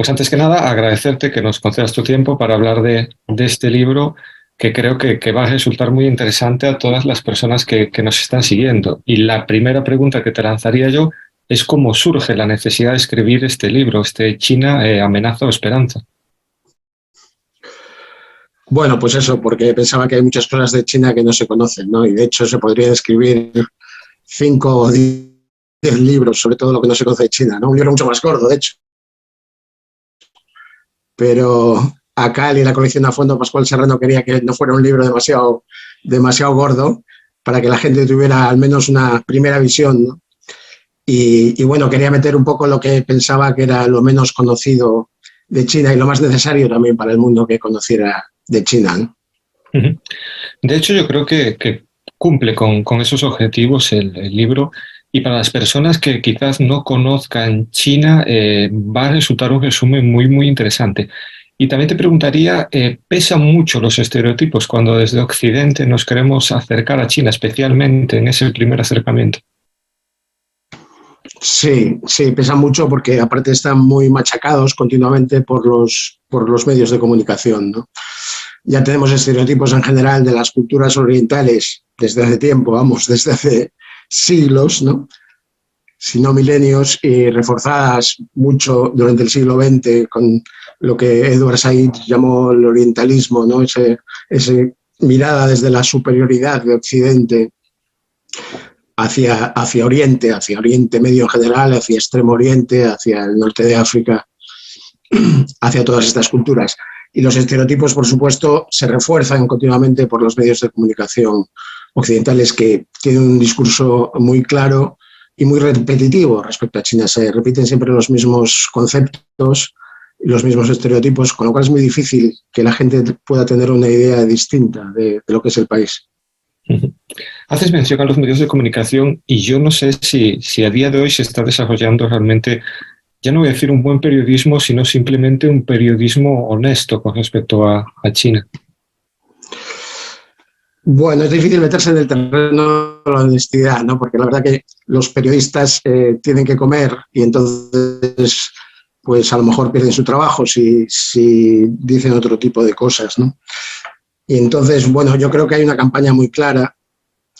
Pues antes que nada, agradecerte que nos concedas tu tiempo para hablar de este libro que creo que va a resultar muy interesante a todas las personas que nos están siguiendo. Y la primera pregunta que te lanzaría yo es cómo surge la necesidad de escribir este libro, China, amenaza o esperanza. Bueno, pues eso, porque pensaba que hay muchas cosas de China que no se conocen, ¿no? Y de hecho se podría escribir 5 o 10 libros sobre todo lo que no se conoce de China, ¿no? Un libro mucho más gordo, de hecho. Pero a Cal y la colección a fondo Pascual Serrano quería que no fuera un libro demasiado gordo para que la gente tuviera al menos una primera visión, ¿no? Y bueno, quería meter un poco lo que pensaba que era lo menos conocido de China y lo más necesario también para el mundo que conociera de China, ¿no? De hecho, yo creo que cumple con esos objetivos el libro, y para las personas que quizás no conozcan China, va a resultar un resumen muy, muy interesante. Y también te preguntaría, ¿pesan mucho los estereotipos cuando desde Occidente nos queremos acercar a China, especialmente en ese primer acercamiento? Sí, pesan mucho porque aparte están muy machacados continuamente por los medios de comunicación, ¿no? Ya tenemos estereotipos en general de las culturas orientales desde hace tiempo, vamos, desde hace siglos, ¿no? Si no milenios, y reforzadas mucho durante el siglo XX con lo que Edward Said llamó el orientalismo, ¿no? Ese mirada desde la superioridad de Occidente hacia Oriente Medio en general, hacia Extremo Oriente, hacia el norte de África, hacia todas estas culturas. Y los estereotipos, por supuesto, se refuerzan continuamente por los medios de comunicación occidentales que tienen un discurso muy claro y muy repetitivo respecto a China. Se repiten siempre los mismos conceptos y los mismos estereotipos, con lo cual es muy difícil que la gente pueda tener una idea distinta de lo que es el país. Haces mención a los medios de comunicación y yo no sé si a día de hoy se está desarrollando realmente, ya no voy a decir un buen periodismo, sino simplemente un periodismo honesto con respecto a China. Bueno, es difícil meterse en el terreno de la honestidad, ¿no? Porque la verdad que los periodistas tienen que comer y entonces pues a lo mejor pierden su trabajo si dicen otro tipo de cosas, ¿no? Y entonces, bueno, yo creo que hay una campaña muy clara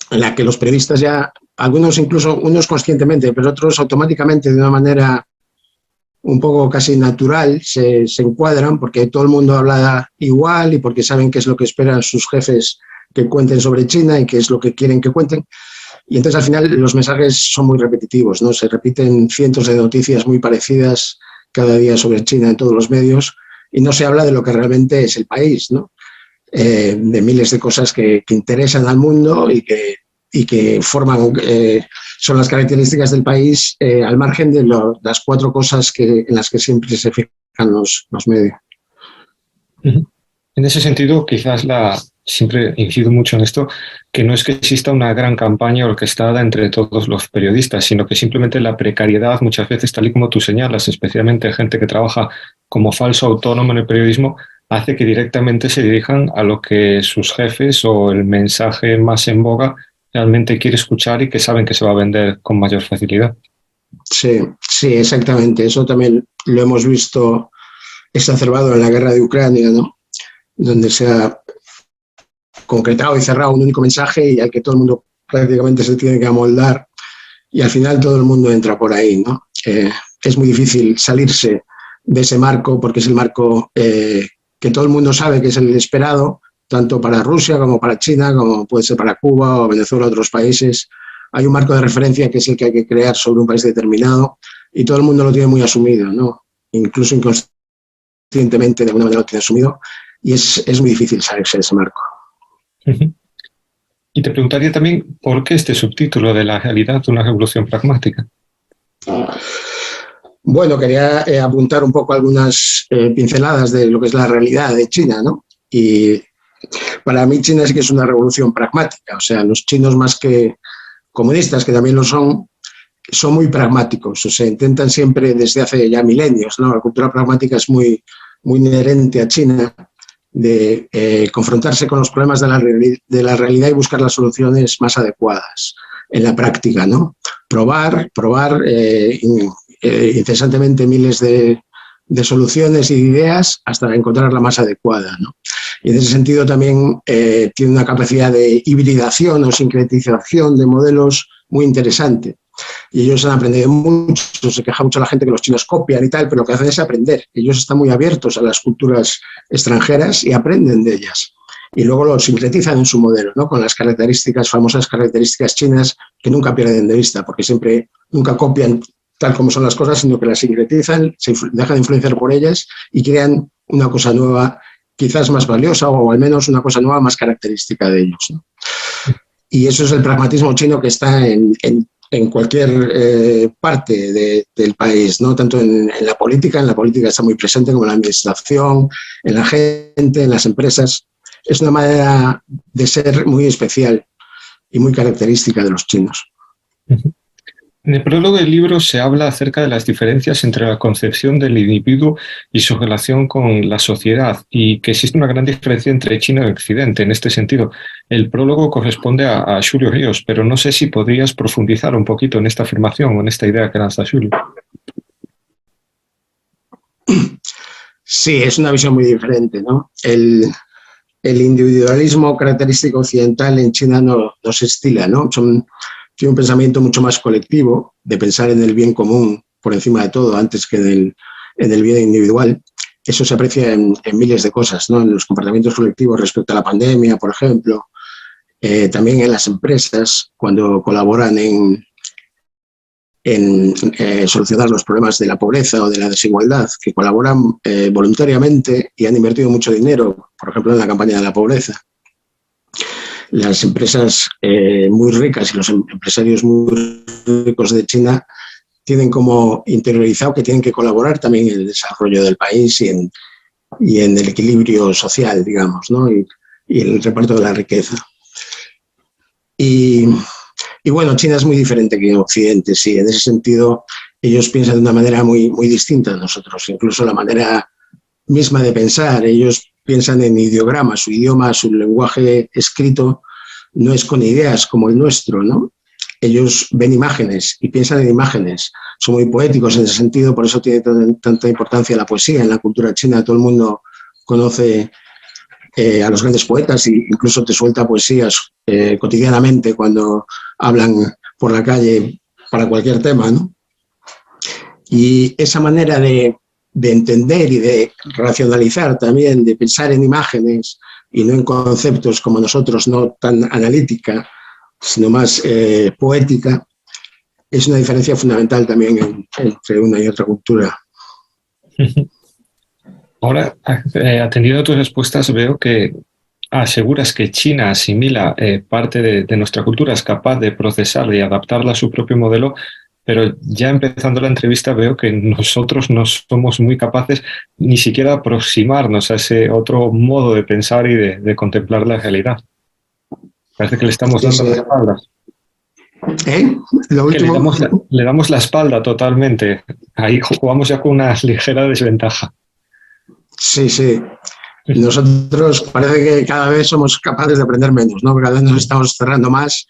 en la que los periodistas ya, algunos incluso, unos conscientemente, pero otros automáticamente, de una manera un poco casi natural, se encuadran porque todo el mundo habla igual y porque saben qué es lo que esperan sus jefes que cuenten sobre China y qué es lo que quieren que cuenten. Y entonces al final los mensajes son muy repetitivos, ¿no? Se repiten cientos de noticias muy parecidas cada día sobre China en todos los medios y no se habla de lo que realmente es el país, ¿no? De miles de cosas que interesan al mundo y que forman, son las características del país al margen de las 4 cosas en las que siempre se fijan los medios. En ese sentido, quizás siempre incido mucho en esto, que no es que exista una gran campaña orquestada entre todos los periodistas, sino que simplemente la precariedad muchas veces, tal y como tú señalas, especialmente gente que trabaja como falso autónomo en el periodismo, hace que directamente se dirijan a lo que sus jefes o el mensaje más en boga realmente quiere escuchar y que saben que se va a vender con mayor facilidad. Sí, exactamente. Eso también lo hemos visto exacerbado en la guerra de Ucrania, ¿no? Donde se ha concretado y cerrado un único mensaje y al que todo el mundo prácticamente se tiene que amoldar y al final todo el mundo entra por ahí, ¿no? Es muy difícil salirse de ese marco porque es el marco que todo el mundo sabe que es el esperado, tanto para Rusia como para China, como puede ser para Cuba o Venezuela o otros países. Hay un marco de referencia que es el que hay que crear sobre un país determinado y todo el mundo lo tiene muy asumido, ¿no? Incluso inconscientemente de alguna manera lo tiene asumido y es muy difícil salirse de ese marco. Y te preguntaría también, ¿por qué este subtítulo de la realidad de una revolución pragmática? Bueno, quería apuntar un poco algunas pinceladas de lo que es la realidad de China, ¿no? Y para mí China sí que es una revolución pragmática, o sea, los chinos más que comunistas, que también lo son muy pragmáticos, o sea, intentan siempre desde hace ya milenios, ¿no? La cultura pragmática es muy inherente a China, de confrontarse con los problemas de la realidad y buscar las soluciones más adecuadas en la práctica, ¿no? Probar incesantemente miles de de soluciones y de ideas hasta encontrar la más adecuada, ¿no? Y en ese sentido también tiene una capacidad de hibridación o sincretización de modelos muy interesante. Y ellos han aprendido mucho, se queja mucho la gente que los chinos copian y tal, pero lo que hacen es aprender. Ellos están muy abiertos a las culturas extranjeras y aprenden de ellas. Y luego lo sincretizan en su modelo, ¿no? Con las famosas características chinas que nunca pierden de vista, porque nunca copian tal como son las cosas, sino que las sincretizan, se dejan influenciar por ellas y crean una cosa nueva, quizás más valiosa o al menos una cosa nueva más característica de ellos, ¿no? Y eso es el pragmatismo chino que está en cualquier parte del país, ¿no? Tanto en la política está muy presente, como en la administración, en la gente, en las empresas. Es una manera de ser muy especial y muy característica de los chinos. En el prólogo del libro se habla acerca de las diferencias entre la concepción del individuo y su relación con la sociedad, y que existe una gran diferencia entre China y Occidente en este sentido. El prólogo corresponde a Julio Ríos, pero no sé si podrías profundizar un poquito en esta afirmación o en esta idea que lanza Julio. Sí, es una visión muy diferente, ¿no? El individualismo característico occidental en China no se estila, ¿no? Tiene un pensamiento mucho más colectivo, de pensar en el bien común por encima de todo, antes que en el bien individual. Eso se aprecia en miles de cosas, ¿no? En los comportamientos colectivos respecto a la pandemia, por ejemplo. También en las empresas, cuando colaboran en solucionar los problemas de la pobreza o de la desigualdad, que colaboran voluntariamente y han invertido mucho dinero, por ejemplo, en la campaña de la pobreza. Las empresas muy ricas y los empresarios muy ricos de China tienen como interiorizado que tienen que colaborar también en el desarrollo del país y en el equilibrio social, digamos, ¿no? y el reparto de la riqueza. Y bueno, China es muy diferente que Occidente, sí. En ese sentido, ellos piensan de una manera muy, muy distinta de nosotros, incluso la manera misma de pensar. Ellos piensan en ideogramas, su idioma, su lenguaje escrito no es con ideas como el nuestro, ¿no? Ellos ven imágenes y piensan en imágenes. Son muy poéticos en ese sentido, por eso tiene tanta importancia la poesía en la cultura china. Todo el mundo conoce a los grandes poetas e incluso te suelta poesías cotidianamente cuando hablan por la calle para cualquier tema, ¿no? Y esa manera de entender y de racionalizar también, de pensar en imágenes y no en conceptos como nosotros, no tan analítica, sino más poética, es una diferencia fundamental también entre una y otra cultura. Ahora, atendiendo a tus respuestas, veo que aseguras que China asimila parte de nuestra cultura, es capaz de procesarla y adaptarla a su propio modelo, pero ya empezando la entrevista veo que nosotros no somos muy capaces ni siquiera de aproximarnos a ese otro modo de pensar y de contemplar la realidad. Parece que le estamos dando la espalda. Lo último... Que le damos la espalda totalmente. Ahí jugamos ya con una ligera desventaja. Sí. Nosotros parece que cada vez somos capaces de aprender menos, ¿no? Cada vez nos estamos cerrando más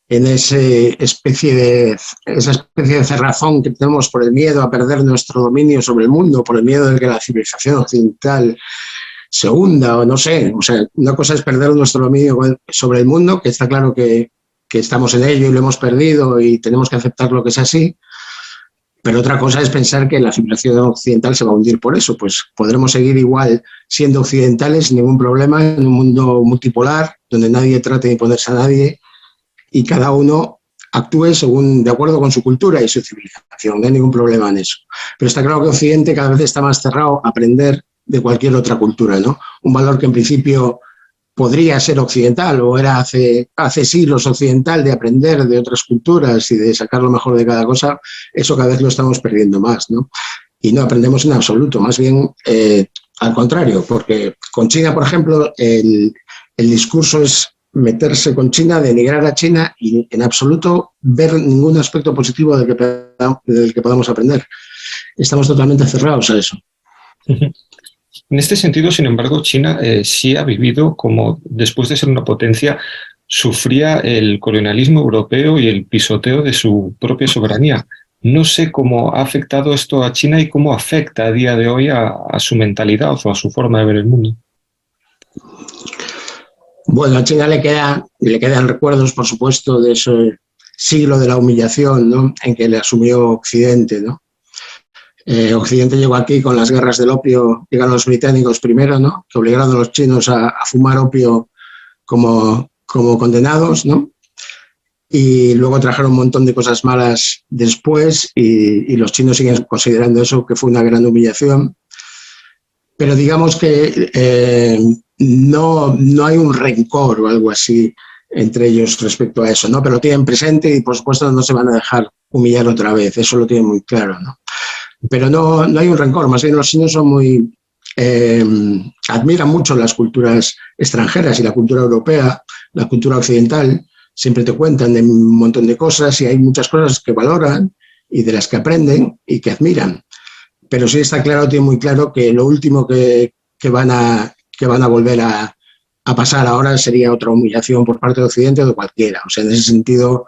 en esa especie de cerrazón que tenemos por el miedo a perder nuestro dominio sobre el mundo, por el miedo de que la civilización occidental se hunda o no sé. O sea, una cosa es perder nuestro dominio sobre el mundo, que está claro que estamos en ello y lo hemos perdido y tenemos que aceptar lo que es así. Pero otra cosa es pensar que la civilización occidental se va a hundir por eso. Pues podremos seguir igual siendo occidentales sin ningún problema en un mundo multipolar donde nadie trate de imponerse a nadie y cada uno actúe de acuerdo con su cultura y su civilización. No hay ningún problema en eso. Pero está claro que Occidente cada vez está más cerrado a aprender de cualquier otra cultura, ¿no? Un valor que en principio podría ser occidental o era hace siglos occidental, de aprender de otras culturas y de sacar lo mejor de cada cosa, eso cada vez lo estamos perdiendo más, ¿no? Y no aprendemos en absoluto, más bien al contrario, porque con China, por ejemplo, el discurso es meterse con China, denigrar a China y en absoluto ver ningún aspecto positivo del que podamos aprender. Estamos totalmente cerrados a eso. En este sentido, sin embargo, China sí ha vivido como, después de ser una potencia, sufría el colonialismo europeo y el pisoteo de su propia soberanía. No sé cómo ha afectado esto a China y cómo afecta a día de hoy a su mentalidad o a su forma de ver el mundo. Bueno, a China le quedan recuerdos, por supuesto, de ese siglo de la humillación, ¿no?, en que le asumió Occidente, ¿no? Occidente llegó aquí con las guerras del opio, llegaron los británicos primero, ¿no?, que obligaron a los chinos a fumar opio como condenados, ¿no? Y luego trajeron un montón de cosas malas después y los chinos siguen considerando eso que fue una gran humillación. Pero digamos que no hay un rencor o algo así entre ellos respecto a eso, ¿no? Pero lo tienen presente y, por supuesto, no se van a dejar humillar otra vez, eso lo tienen muy claro, ¿no? Pero no hay un rencor, más bien los chinos son muy... admiran mucho las culturas extranjeras y la cultura europea, la cultura occidental, siempre te cuentan de un montón de cosas y hay muchas cosas que valoran y de las que aprenden y que admiran. Pero sí está claro, tiene muy claro que lo último que van a volver a pasar ahora sería otra humillación por parte de Occidente o de cualquiera. O sea, en ese sentido,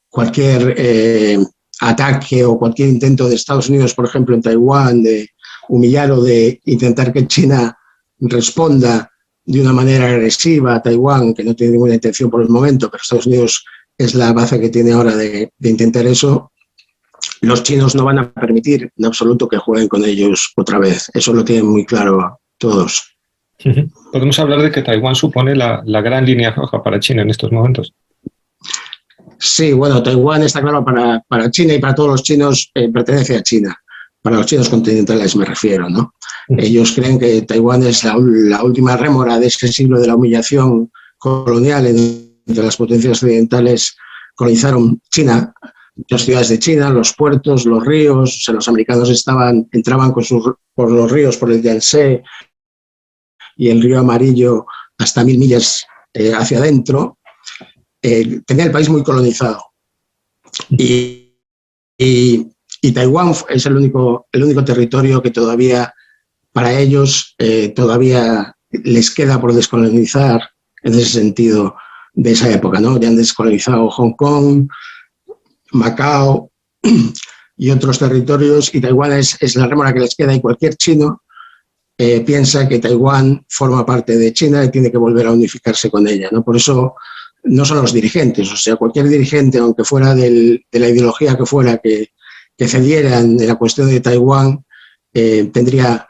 cualquier ataque o cualquier intento de Estados Unidos, por ejemplo, en Taiwán, de humillar o de intentar que China responda de una manera agresiva a Taiwán, que no tiene ninguna intención por el momento, pero Estados Unidos es la base que tiene ahora de intentar eso, los chinos no van a permitir en absoluto que jueguen con ellos otra vez. Eso lo tienen muy claro todos. Podemos hablar de que Taiwán supone la gran línea roja para China en estos momentos. Sí, bueno, Taiwán está claro para China y para todos los chinos, pertenece a China. Para los chinos continentales me refiero, ¿no? Ellos creen que Taiwán es la última rémora de ese siglo de la humillación colonial en que las potencias occidentales colonizaron China, las ciudades de China, los puertos, los ríos. O sea, los americanos entraban por los ríos, por el Yangtze y el río Amarillo hasta 1000 millas hacia adentro. Tenía el país muy colonizado. Y Taiwán es el único territorio que todavía, para ellos, todavía les queda por descolonizar en ese sentido de esa época, ¿no? Ya han descolonizado Hong Kong, Macao y otros territorios, y Taiwán es la rémora que les queda, y cualquier chino piensa que Taiwán forma parte de China y tiene que volver a unificarse con ella, ¿no? Por eso no son los dirigentes, o sea, cualquier dirigente, aunque fuera de la ideología que fuera, que cediera en la cuestión de Taiwán, tendría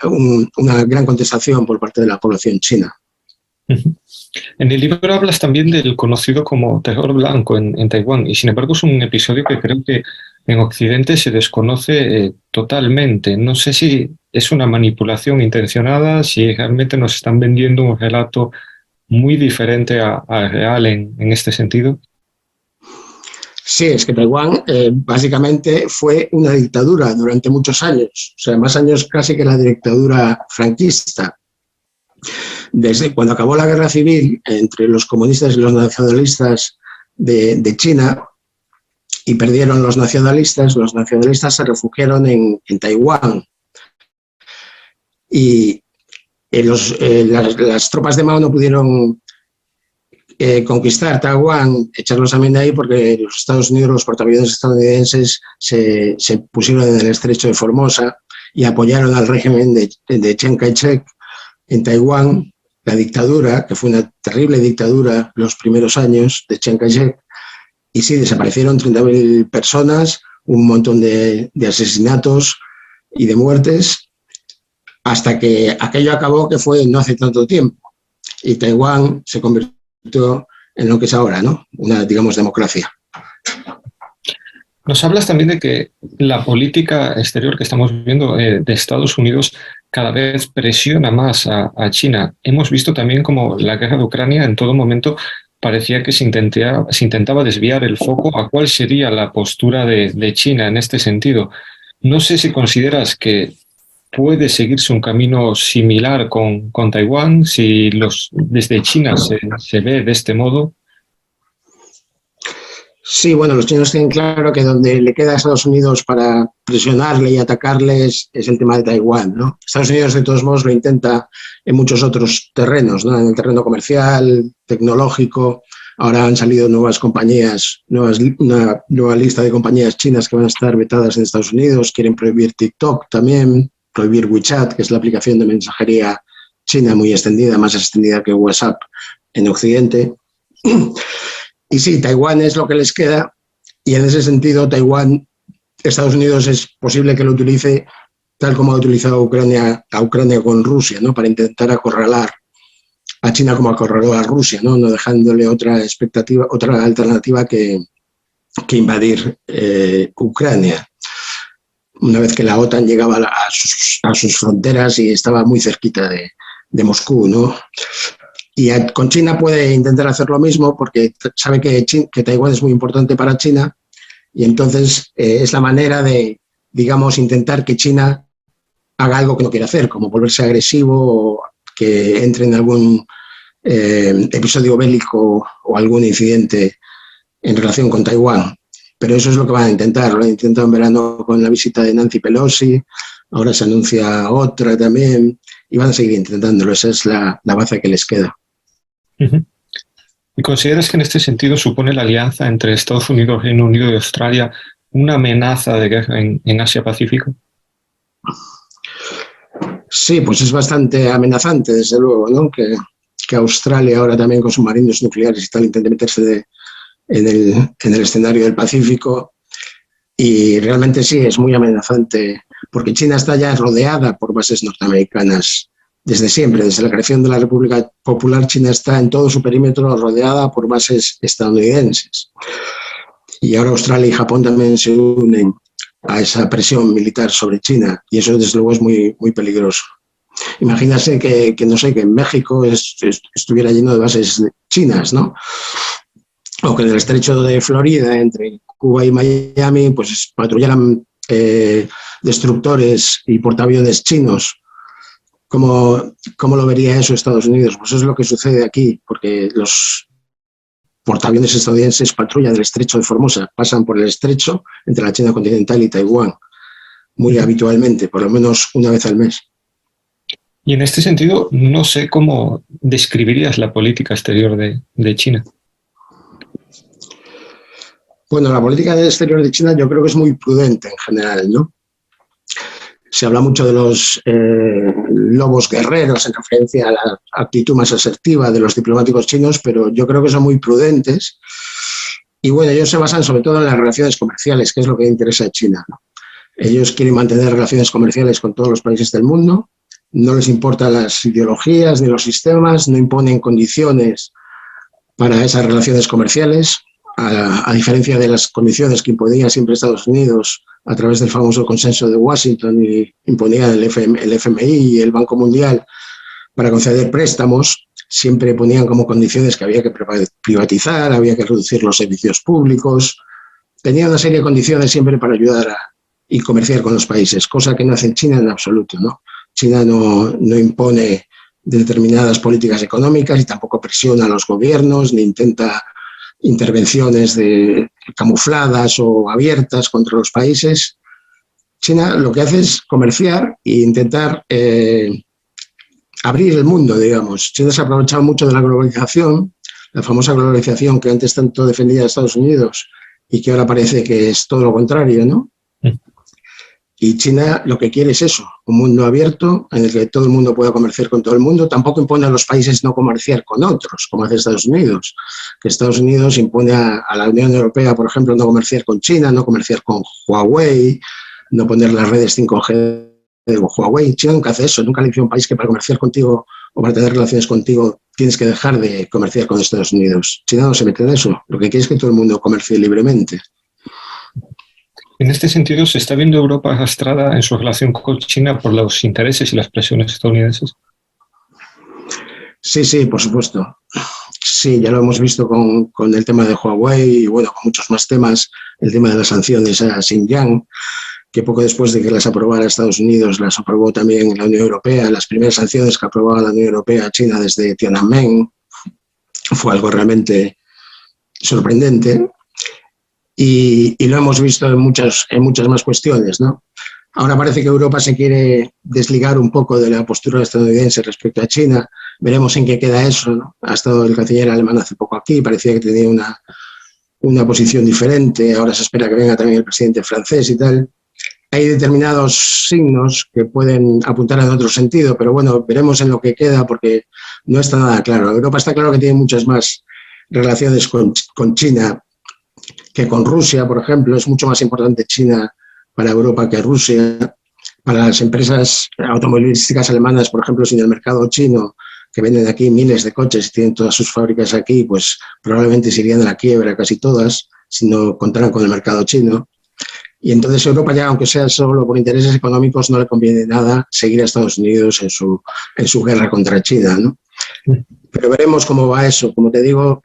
una gran contestación por parte de la población china. En el libro hablas también del conocido como terror blanco en Taiwán, y sin embargo es un episodio que creo que en Occidente se desconoce totalmente. No sé si es una manipulación intencionada, si realmente nos están vendiendo un relato muy diferente al real en este sentido. Sí, es que Taiwán básicamente fue una dictadura durante muchos años, o sea, más años casi que la dictadura franquista. Desde cuando acabó la guerra civil entre los comunistas y los nacionalistas de China y perdieron los nacionalistas se refugiaron en Taiwán. Y las tropas de Mao no pudieron conquistar Taiwán, echarlos también de ahí, porque los Estados Unidos, los portaaviones estadounidenses se pusieron en el estrecho de Formosa y apoyaron al régimen de Chiang Kai-shek en Taiwán, la dictadura, que fue una terrible dictadura los primeros años de Chiang Kai-shek, y sí, desaparecieron 30.000 personas, un montón de asesinatos y de muertes, hasta que aquello acabó, que fue no hace tanto tiempo, y Taiwán se convirtió en lo que es ahora, ¿no? Una, digamos, democracia. Nos hablas también de que la política exterior que estamos viendo de Estados Unidos cada vez presiona más a China. Hemos visto también como la guerra de Ucrania en todo momento parecía que se intentaba desviar el foco a cuál sería la postura de China en este sentido. No sé si consideras que puede seguirse un camino similar con Taiwán, si desde China se ve de este modo. Sí, bueno, los chinos tienen claro que donde le queda a Estados Unidos para presionarle y atacarles es el tema de Taiwán, ¿no? Estados Unidos, de todos modos, lo intenta en muchos otros terrenos, ¿no? En el terreno comercial, tecnológico, Ahora han salido nuevas compañías, una nueva lista de compañías chinas que van a estar vetadas en Estados Unidos. Quieren prohibir TikTok también, prohibir WeChat, que es la aplicación de mensajería china muy extendida, más extendida que WhatsApp en Occidente. Y sí, Taiwán es lo que les queda, y en ese sentido Taiwán, Estados Unidos es posible que lo utilice tal como ha utilizado a Ucrania con Rusia, ¿no? Para intentar acorralar a China como acorraló a Rusia, no dejándole otra alternativa que invadir Ucrania. Una vez que la OTAN llegaba a sus fronteras y estaba muy cerquita de Moscú, ¿no? Y con China puede intentar hacer lo mismo porque sabe que Taiwán es muy importante para China, y entonces es la manera de, digamos, intentar que China haga algo que no quiere hacer, como volverse agresivo o que entre en algún episodio bélico o algún incidente en relación con Taiwán. Pero eso es lo que van a intentar. Lo han intentado en verano con la visita de Nancy Pelosi, ahora se anuncia otra también, y van a seguir intentándolo. Esa es la baza que les queda. Uh-huh. ¿Y consideras que en este sentido supone la alianza entre Estados Unidos, Reino Unido y Australia una amenaza de guerra en Asia-Pacífico? Sí, pues es bastante amenazante, desde luego, ¿no? Que Australia ahora también con submarinos nucleares y tal intente meterse en el escenario del Pacífico, y realmente sí, es muy amenazante, porque China está ya rodeada por bases norteamericanas desde siempre, desde la creación de la República Popular. China está en todo su perímetro rodeada por bases estadounidenses, y ahora Australia y Japón también se unen a esa presión militar sobre China, y eso desde luego es muy, muy peligroso. Imagínase que no sé, que en México estuviera lleno de bases chinas, ¿no? O que en el estrecho de Florida, entre Cuba y Miami, pues patrullaran destructores y portaaviones chinos. ¿Cómo lo vería eso Estados Unidos? Pues eso es lo que sucede aquí, porque los portaaviones estadounidenses patrullan el estrecho de Formosa, pasan por el estrecho entre la China continental y Taiwán, muy habitualmente, por lo menos una vez al mes. Y en este sentido, no sé cómo describirías la política exterior de China. Bueno, la política exterior de China yo creo que es muy prudente en general, ¿no? Se habla mucho de los lobos guerreros en referencia a la actitud más asertiva de los diplomáticos chinos, pero yo creo que son muy prudentes. Y bueno, ellos se basan sobre todo en las relaciones comerciales, que es lo que interesa a China, ¿no? Ellos quieren mantener relaciones comerciales con todos los países del mundo, no les importan las ideologías ni los sistemas, no imponen condiciones para esas relaciones comerciales, a diferencia de las condiciones que imponía siempre Estados Unidos a través del famoso consenso de Washington, y imponía el FMI y el Banco Mundial para conceder préstamos. Siempre ponían como condiciones que había que privatizar, había que reducir los servicios públicos. Tenía una serie de condiciones siempre para ayudar y comerciar con los países, cosa que no hace China en absoluto, ¿no? China no impone determinadas políticas económicas y tampoco presiona a los gobiernos, ni intenta intervenciones camufladas o abiertas contra los países. China lo que hace es comerciar e intentar abrir el mundo, digamos. China se ha aprovechado mucho de la globalización, la famosa globalización que antes tanto defendía Estados Unidos y que ahora parece que es todo lo contrario, ¿no? Y China lo que quiere es eso, un mundo abierto en el que todo el mundo pueda comerciar con todo el mundo. Tampoco impone a los países no comerciar con otros, como hace Estados Unidos. Que Estados Unidos impone a la Unión Europea, por ejemplo, no comerciar con China, no comerciar con Huawei, no poner las redes 5G de Huawei. China nunca hace eso, nunca le dice a un país que para comerciar contigo o para tener relaciones contigo tienes que dejar de comerciar con Estados Unidos. China no se mete en eso, lo que quiere es que todo el mundo comercie libremente. En este sentido, ¿se está viendo Europa arrastrada en su relación con China por los intereses y las presiones estadounidenses? Sí, por supuesto. Sí, ya lo hemos visto con el tema de Huawei y bueno, con muchos más temas, el tema de las sanciones a Xinjiang, que poco después de que las aprobara Estados Unidos, las aprobó también la Unión Europea. Las primeras sanciones que aprobaba la Unión Europea a China desde Tiananmen fue algo realmente sorprendente. Y lo hemos visto en muchas más cuestiones, ¿no? Ahora parece que Europa se quiere desligar un poco de la postura estadounidense respecto a China veremos en qué queda eso, ¿no? Ha estado el canciller alemán hace poco aquí, parecía que tenía una posición diferente, ahora se espera que venga también el presidente francés y tal. Hay determinados signos que pueden apuntar en otro sentido, pero bueno, veremos en lo que queda porque no está nada claro. Europa está claro que tiene muchas más relaciones con China que con Rusia, por ejemplo. Es mucho más importante China para Europa que Rusia. Para las empresas automovilísticas alemanas, por ejemplo, sin el mercado chino, que venden aquí miles de coches y tienen todas sus fábricas aquí, pues probablemente se irían a la quiebra casi todas si no contaran con el mercado chino. Y entonces Europa ya, aunque sea solo por intereses económicos, no le conviene nada seguir a Estados Unidos en su guerra contra China, ¿no? Pero veremos cómo va eso. Como te digo,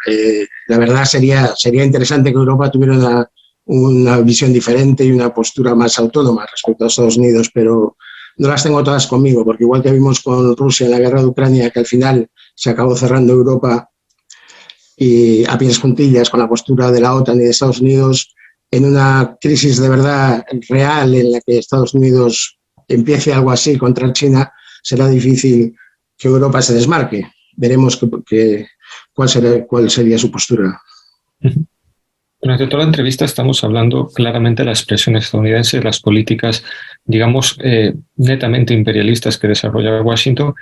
la verdad sería interesante que Europa tuviera una visión diferente y una postura más autónoma respecto a Estados Unidos, pero no las tengo todas conmigo, porque igual que vimos con Rusia en la guerra de Ucrania, que al final se acabó cerrando Europa y a pies juntillas con la postura de la OTAN y de Estados Unidos, en una crisis de verdad real en la que Estados Unidos empiece algo así contra China, será difícil que Europa se desmarque. Veremos cuál sería su postura. Durante toda la entrevista estamos hablando claramente de la expresión estadounidense, de las políticas, digamos, netamente imperialistas que desarrolla Washington,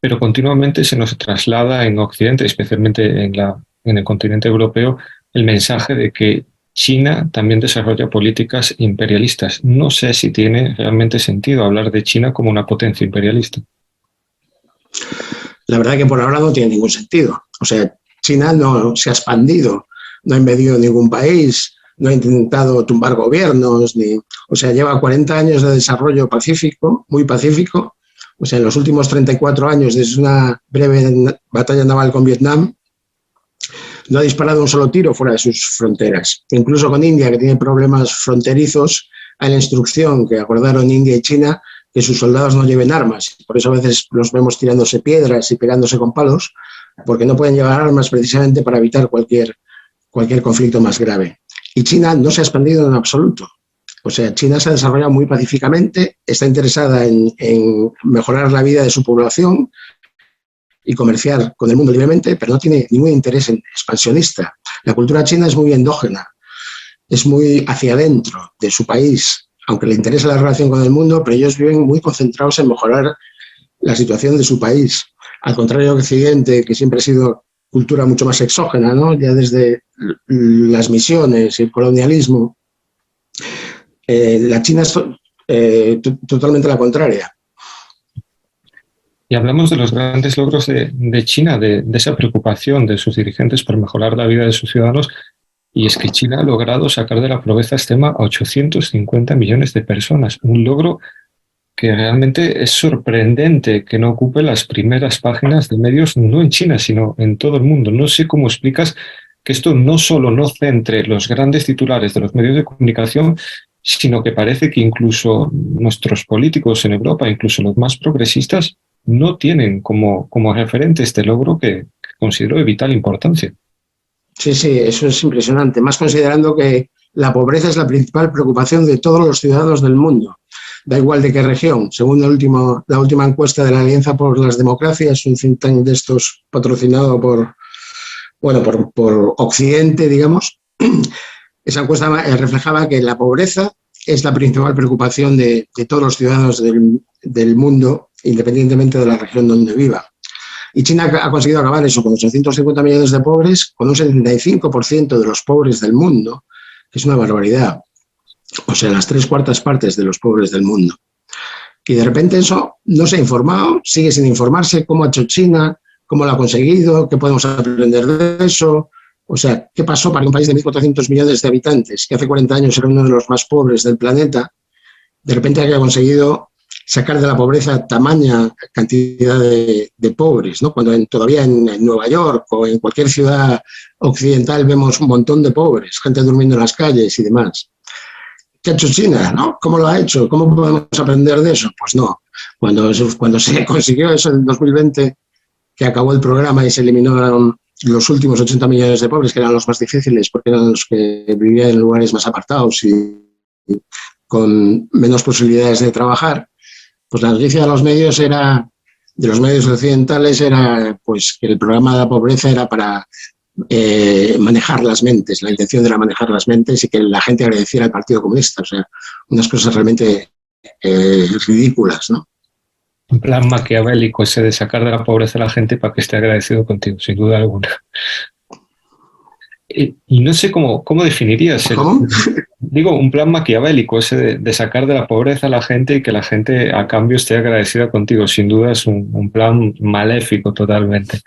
pero continuamente se nos traslada en Occidente, especialmente en el continente europeo, el mensaje de que China también desarrolla políticas imperialistas. No sé si tiene realmente sentido hablar de China como una potencia imperialista. La verdad que por ahora no tiene ningún sentido. O sea, China no se ha expandido, no ha invadido ningún país, no ha intentado tumbar gobiernos, o sea, lleva 40 años de desarrollo pacífico, muy pacífico. O sea, en los últimos 34 años, desde una breve batalla naval con Vietnam, no ha disparado un solo tiro fuera de sus fronteras. Incluso con India, que tiene problemas fronterizos, hay la instrucción que acordaron India y China que sus soldados no lleven armas. Por eso a veces los vemos tirándose piedras y pegándose con palos, porque no pueden llevar armas precisamente para evitar cualquier conflicto más grave. Y China no se ha expandido en absoluto. O sea, China se ha desarrollado muy pacíficamente, está interesada en mejorar la vida de su población y comerciar con el mundo libremente, pero no tiene ningún interés expansionista. La cultura china es muy endógena, es muy hacia adentro de su país, aunque le interesa la relación con el mundo, pero ellos viven muy concentrados en mejorar la situación de su país. Al contrario de Occidente, que siempre ha sido cultura mucho más exógena, ¿no? Ya desde las misiones y el colonialismo, la China es totalmente la contraria. Y hablamos de los grandes logros de China, de esa preocupación de sus dirigentes por mejorar la vida de sus ciudadanos, y es que China ha logrado sacar de la pobreza extrema a 850 millones de personas, un logro que realmente es sorprendente que no ocupe las primeras páginas de medios, no en China, sino en todo el mundo. No sé cómo explicas que esto no solo no centre los grandes titulares de los medios de comunicación, sino que parece que incluso nuestros políticos en Europa, incluso los más progresistas, no tienen como referente este logro que considero de vital importancia. Sí, eso es impresionante, más considerando que la pobreza es la principal preocupación de todos los ciudadanos del mundo, da igual de qué región. Según la última encuesta de la Alianza por las Democracias, un think tank de estos patrocinado por Occidente, digamos, esa encuesta reflejaba que la pobreza es la principal preocupación de todos los ciudadanos del mundo, independientemente de la región donde viva. Y China ha conseguido acabar eso con 850 millones de pobres, con un 75% de los pobres del mundo, que es una barbaridad. O sea, las 3/4 partes de los pobres del mundo. Y de repente eso no se ha informado, sigue sin informarse cómo ha hecho China, cómo lo ha conseguido, qué podemos aprender de eso. O sea, ¿qué pasó para que un país de 1.400 millones de habitantes, que hace 40 años era uno de los más pobres del planeta, de repente haya conseguido sacar de la pobreza tamaña cantidad de pobres, ¿no? Cuando todavía en Nueva York o en cualquier ciudad occidental vemos un montón de pobres, gente durmiendo en las calles y demás. ¿Qué ha hecho China, no? ¿Cómo lo ha hecho? ¿Cómo podemos aprender de eso? Pues no. Cuando se consiguió eso en 2020, que acabó el programa y se eliminaron los últimos 80 millones de pobres, que eran los más difíciles porque eran los que vivían en lugares más apartados y con menos posibilidades de trabajar, pues la noticia de los medios era de los medios occidentales era pues que el programa de la pobreza era para manejar las mentes, la intención era manejar las mentes y que la gente agradeciera al Partido Comunista, o sea, unas cosas realmente ridículas, ¿no? Un plan maquiavélico ese de sacar de la pobreza a la gente para que esté agradecido contigo, sin duda alguna. Y no sé cómo definirías digo, un plan maquiavélico ese de sacar de la pobreza a la gente y que la gente a cambio esté agradecida contigo. Sin duda es un plan maléfico totalmente.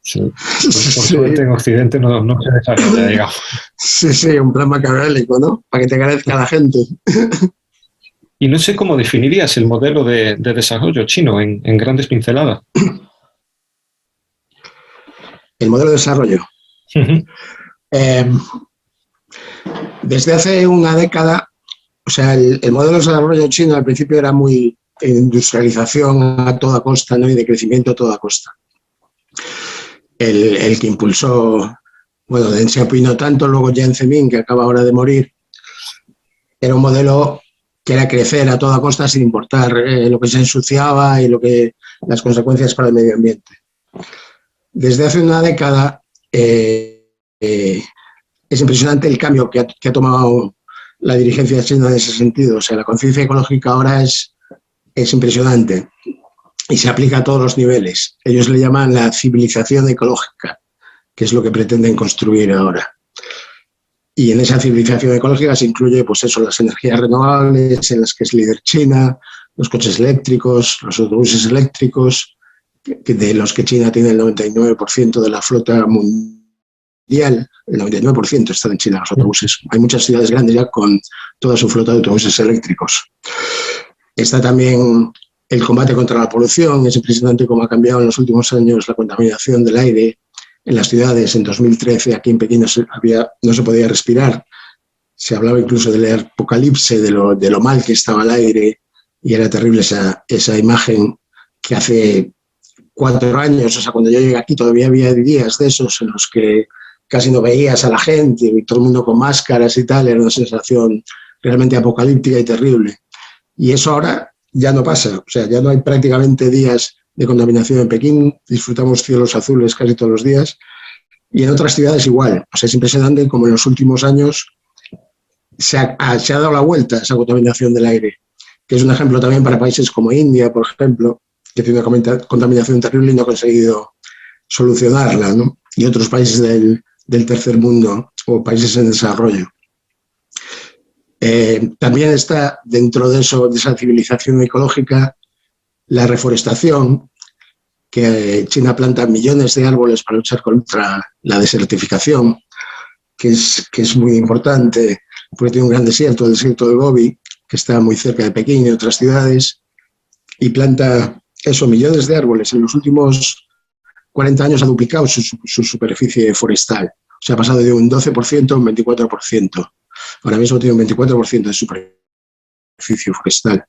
Sí. Por suerte en Occidente no se desarrolla, digamos. Sí, un plan maquiavélico, ¿no? Para que te agradezca la gente. Y no sé cómo definirías el modelo de desarrollo chino en grandes pinceladas. El modelo de desarrollo. Desde hace una década, o sea, el modelo de desarrollo chino al principio era muy industrialización a toda costa, ¿no? Y de crecimiento a toda costa. El que impulsó, bueno, Deng Xiaoping no tanto, luego Jiang Zemin, que acaba ahora de morir, era un modelo que era crecer a toda costa sin importar lo que se ensuciaba y las consecuencias para el medio ambiente. Desde hace una década es impresionante el cambio que ha tomado la dirigencia china en ese sentido. O sea, la conciencia ecológica ahora es impresionante y se aplica a todos los niveles. Ellos le llaman la civilización ecológica, que es lo que pretenden construir ahora. Y en esa civilización ecológica se incluye, pues eso, las energías renovables, en las que es líder China, los coches eléctricos, los autobuses eléctricos, de los que China tiene el 99% de la flota mundial. El 99% está en China, los autobuses. Hay muchas ciudades grandes ya con toda su flota de autobuses eléctricos. Está también el combate contra la polución. Es impresionante cómo ha cambiado en los últimos años la contaminación del aire en las ciudades. En 2013 aquí en Pekín no se podía respirar. Se hablaba incluso del apocalipsis, de lo mal que estaba el aire, y era terrible esa imagen que hace 4 años, o sea, cuando yo llegué aquí todavía había días de esos en los que casi no veías a la gente, y todo el mundo con máscaras y tal. Era una sensación realmente apocalíptica y terrible. Y eso ahora ya no pasa, o sea, ya no hay prácticamente días de contaminación en Pekín, disfrutamos cielos azules casi todos los días, y en otras ciudades igual. O sea, es impresionante como en los últimos años se ha dado la vuelta a esa contaminación del aire, que es un ejemplo también para países como India, por ejemplo, que tiene una contaminación terrible y no ha conseguido solucionarla, ¿no? Y otros países del tercer mundo o países en desarrollo. También está dentro de esa civilización ecológica la reforestación, que China planta millones de árboles para luchar contra la desertificación, que es muy importante, porque tiene un gran desierto, el desierto de Gobi, que está muy cerca de Pekín y otras ciudades, y planta millones de árboles. En los últimos 40 años ha duplicado su superficie forestal. O sea, ha pasado de un 12% a un 24%. Ahora mismo tiene un 24% de superficie forestal,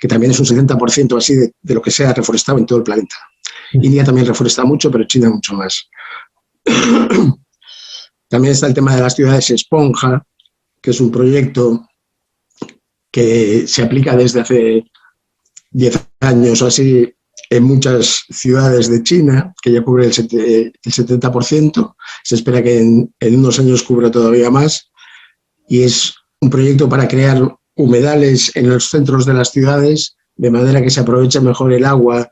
que también es un 70% así de lo que se ha reforestado en todo el planeta. India también reforesta mucho, pero China mucho más. También está el tema de las ciudades esponja, que es un proyecto que se aplica desde hace 10 años o así en muchas ciudades de China, que ya cubre el 70%. Se espera que en unos años cubra todavía más. Y es un proyecto para crear humedales en los centros de las ciudades, de manera que se aproveche mejor el agua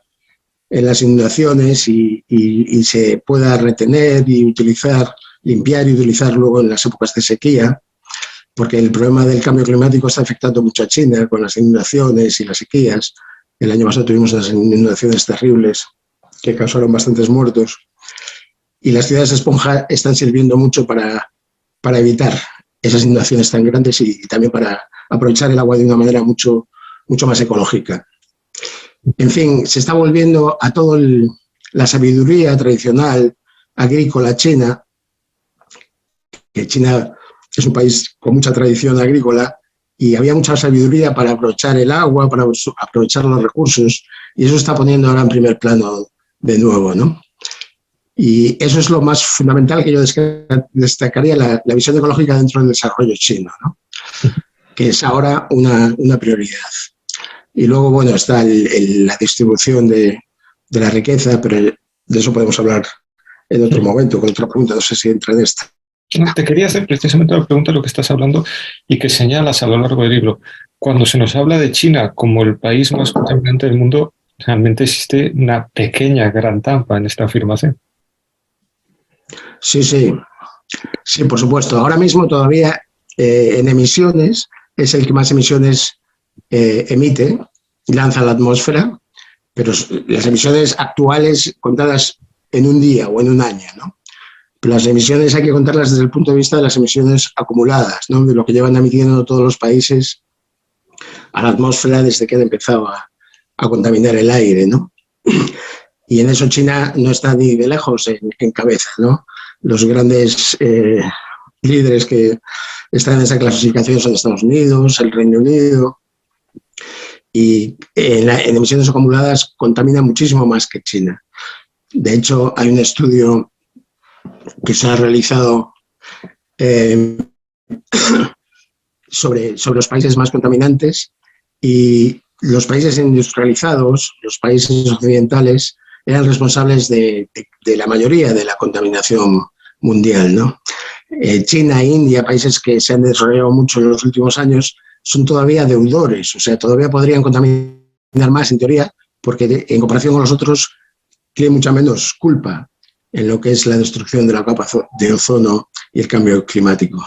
en las inundaciones y se pueda retener y limpiar y utilizar luego en las épocas de sequía, porque el problema del cambio climático está afectando mucho a China con las inundaciones y las sequías. El año pasado tuvimos unas inundaciones terribles que causaron bastantes muertos, y las ciudades esponja están sirviendo mucho para evitar esas inundaciones tan grandes y también para aprovechar el agua de una manera mucho más ecológica. En fin, se está volviendo a toda la sabiduría tradicional agrícola china, que China es un país con mucha tradición agrícola y había mucha sabiduría para aprovechar el agua, para aprovechar los recursos, y eso está poniendo ahora en primer plano de nuevo, ¿no? Y eso es lo más fundamental que yo destacaría, la visión ecológica dentro del desarrollo chino, ¿no? Que es ahora una prioridad. Y luego, bueno, está la distribución de de la riqueza, pero de eso podemos hablar en otro momento, con otra pregunta, no sé si entra en esta. Te quería hacer precisamente la pregunta de lo que estás hablando y que señalas a lo largo del libro. Cuando se nos habla de China como el país más contaminante del mundo, realmente existe una pequeña gran trampa en esta afirmación. Sí, por supuesto. Ahora mismo todavía en emisiones es el que más emisiones emite y lanza a la atmósfera, pero las emisiones actuales contadas en un día o en un año, ¿no? Pero las emisiones hay que contarlas desde el punto de vista de las emisiones acumuladas, ¿no? De lo que llevan emitiendo todos los países a la atmósfera desde que han empezado a contaminar el aire, ¿no? Y en eso China no está ni de lejos en cabeza, ¿no? Los grandes líderes que están en esa clasificación son Estados Unidos, el Reino Unido, y en emisiones acumuladas contamina muchísimo más que China. De hecho, hay un estudio que se ha realizado sobre los países más contaminantes, y los países industrializados, los países occidentales, eran responsables de la mayoría de la contaminación mundial, ¿no? China e India, países que se han desarrollado mucho en los últimos años, son todavía deudores, o sea, todavía podrían contaminar más en teoría, porque en comparación con los otros tienen mucha menos culpa en lo que es la destrucción de la capa de ozono y el cambio climático.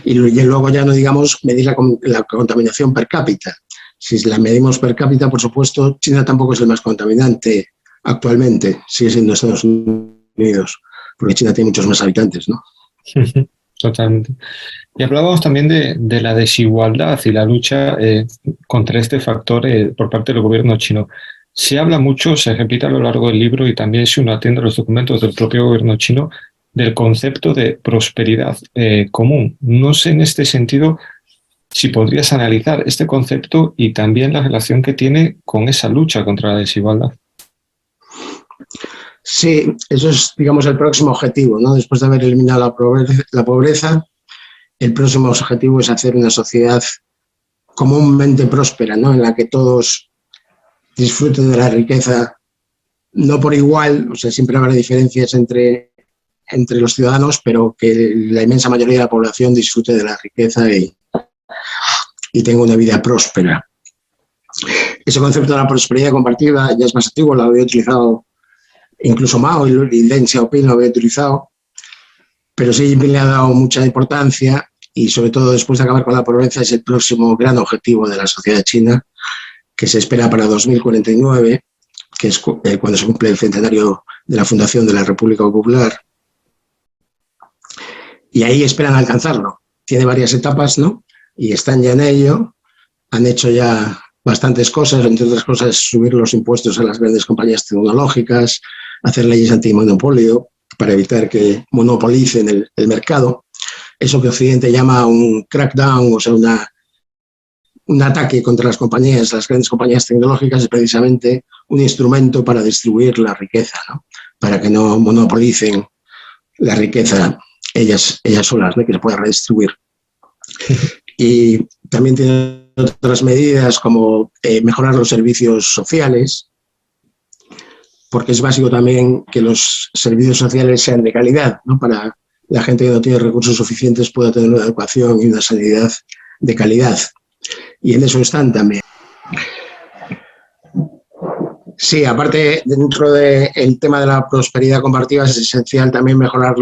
Y luego ya no digamos medir la contaminación per cápita. Si la medimos per cápita, por supuesto, China tampoco es el más contaminante actualmente, sigue siendo Estados Unidos, porque China tiene muchos más habitantes, ¿no? Totalmente. Y hablábamos también de la desigualdad y la lucha contra este factor por parte del gobierno chino. Se habla mucho, se repite a lo largo del libro y también si uno atiende a los documentos del propio gobierno chino, del concepto de prosperidad común. No sé en este sentido si podrías analizar este concepto y también la relación que tiene con esa lucha contra la desigualdad. Sí, eso es, digamos, el próximo objetivo, ¿no? Después de haber eliminado la pobreza, el próximo objetivo es hacer una sociedad comúnmente próspera, ¿no? En la que todos disfruten de la riqueza, no por igual, o sea, siempre habrá diferencias entre los ciudadanos, pero que la inmensa mayoría de la población disfrute de la riqueza y tenga una vida próspera. Ese concepto de la prosperidad compartida ya es más antiguo, lo había utilizado incluso Mao y Deng Xiaoping lo había utilizado, pero Xi Jinping le ha dado mucha importancia y sobre todo después de acabar con la pobreza es el próximo gran objetivo de la sociedad china, que se espera para 2049, que es cuando se cumple el centenario de la fundación de la República Popular. Y ahí esperan alcanzarlo. Tiene varias etapas, ¿no? Y están ya en ello. Han hecho ya bastantes cosas, entre otras cosas subir los impuestos a las grandes compañías tecnológicas, hacer leyes antimonopolio para evitar que monopolicen el mercado. Eso que Occidente llama un crackdown, o sea, un ataque contra las grandes compañías tecnológicas, es precisamente un instrumento para distribuir la riqueza, ¿no? Para que no monopolicen la riqueza ellas solas, ¿no? Que se pueda redistribuir. Y también tiene otras medidas como mejorar los servicios sociales, porque es básico también que los servicios sociales sean de calidad, ¿no? Para la gente que no tiene recursos suficientes pueda tener una educación y una sanidad de calidad. Y en eso están también. Sí, aparte, dentro del tema de la prosperidad compartida es esencial también mejorar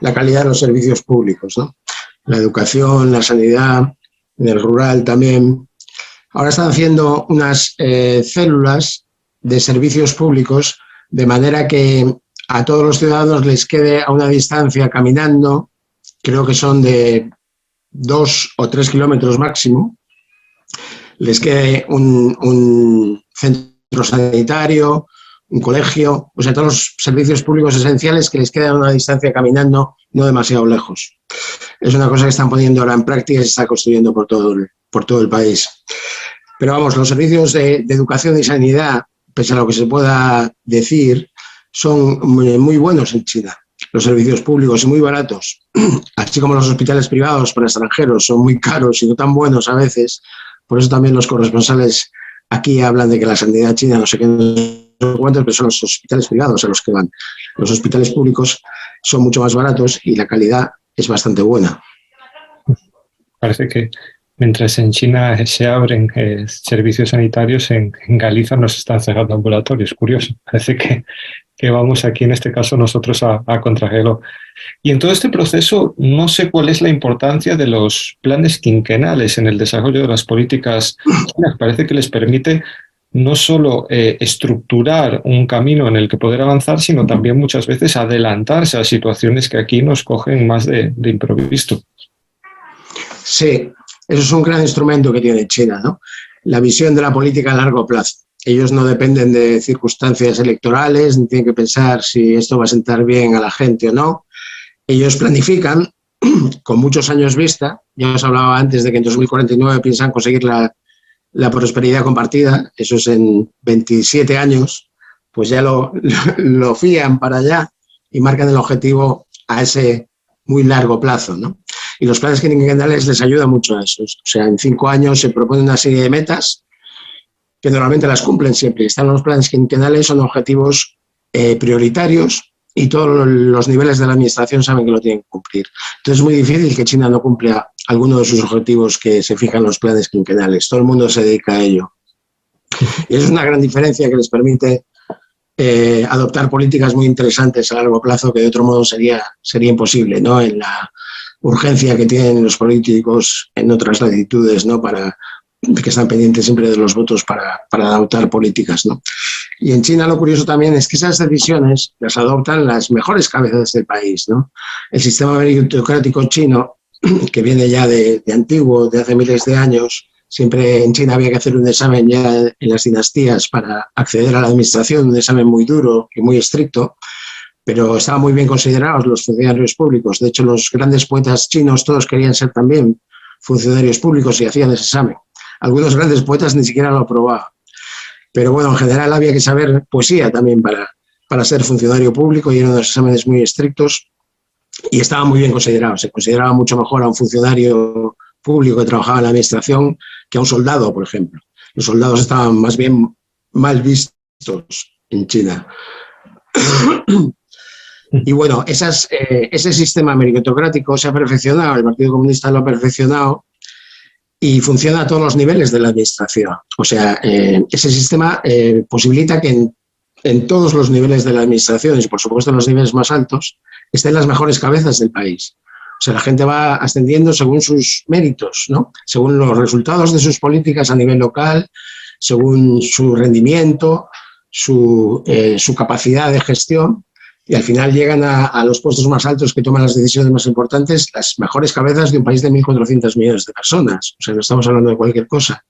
la calidad de los servicios públicos, ¿no? La educación, la sanidad, en el rural también. Ahora están haciendo unas células de servicios públicos de manera que a todos los ciudadanos les quede a una distancia caminando, creo que son de 2 o 3 kilómetros máximo, les quede un centro sanitario, un colegio, o sea, todos los servicios públicos esenciales que les queden a una distancia caminando no demasiado lejos. Es una cosa que están poniendo ahora en práctica y se está construyendo por todo el país. Pero vamos, los servicios de educación y sanidad, pese a lo que se pueda decir, son muy buenos en China. Los servicios públicos y muy baratos, así como los hospitales privados para extranjeros son muy caros y no tan buenos a veces. Por eso también los corresponsales aquí hablan de que la sanidad china no sé qué, cuántos, pero son los hospitales privados a los que van. Los hospitales públicos son mucho más baratos y la calidad es bastante buena. Parece que mientras en China se abren servicios sanitarios, en Galicia nos están cerrando ambulatorios. Curioso. Parece que vamos aquí, en este caso, nosotros a contrarreloj. Y en todo este proceso, no sé cuál es la importancia de los planes quinquenales en el desarrollo de las políticas chinas. Parece que les permite no solo estructurar un camino en el que poder avanzar, sino también muchas veces adelantarse a situaciones que aquí nos cogen más de improviso. Sí, eso es un gran instrumento que tiene China, ¿no? La visión de la política a largo plazo. Ellos no dependen de circunstancias electorales, ni tienen que pensar si esto va a sentar bien a la gente o no. Ellos planifican con muchos años vista. Ya os hablaba antes de que en 2049 piensan conseguir la prosperidad compartida. Eso es en 27 años. Pues ya lo fían para allá y marcan el objetivo a ese muy largo plazo, ¿no? Y los planes quinquenales les ayudan mucho a eso. O sea, en 5 años se propone una serie de metas que normalmente las cumplen siempre. Están los planes quinquenales, son objetivos prioritarios y todos los niveles de la administración saben que lo tienen que cumplir. Entonces es muy difícil que China no cumpla alguno de sus objetivos que se fijan en los planes quinquenales. Todo el mundo se dedica a ello. Y es una gran diferencia que les permite adoptar políticas muy interesantes a largo plazo que de otro modo sería imposible, ¿no? En la urgencia que tienen los políticos en otras latitudes, ¿no? Que están pendientes siempre de los votos para adoptar políticas, ¿no? Y en China lo curioso también es que esas decisiones las adoptan las mejores cabezas del país, ¿no? El sistema meritocrático chino, que viene ya de antiguo, de hace miles de años, siempre en China había que hacer un examen ya en las dinastías para acceder a la administración, un examen muy duro y muy estricto, pero estaban muy bien considerados los funcionarios públicos. De hecho, los grandes poetas chinos todos querían ser también funcionarios públicos y hacían ese examen. Algunos grandes poetas ni siquiera lo aprobaban. Pero bueno, en general había que saber poesía también para ser funcionario público y eran unos exámenes muy estrictos y estaban muy bien considerados. Se consideraba mucho mejor a un funcionario público que trabajaba en la administración que a un soldado, por ejemplo. Los soldados estaban más bien mal vistos en China. Y bueno, ese sistema meritocrático se ha perfeccionado, el Partido Comunista lo ha perfeccionado y funciona a todos los niveles de la administración. O sea, ese sistema posibilita que en todos los niveles de la administración y por supuesto en los niveles más altos estén las mejores cabezas del país. O sea, la gente va ascendiendo según sus méritos, ¿no? Según los resultados de sus políticas a nivel local, según su rendimiento, su capacidad de gestión, y al final llegan a los puestos más altos que toman las decisiones más importantes, las mejores cabezas de un país de 1.400 millones de personas. O sea, no estamos hablando de cualquier cosa.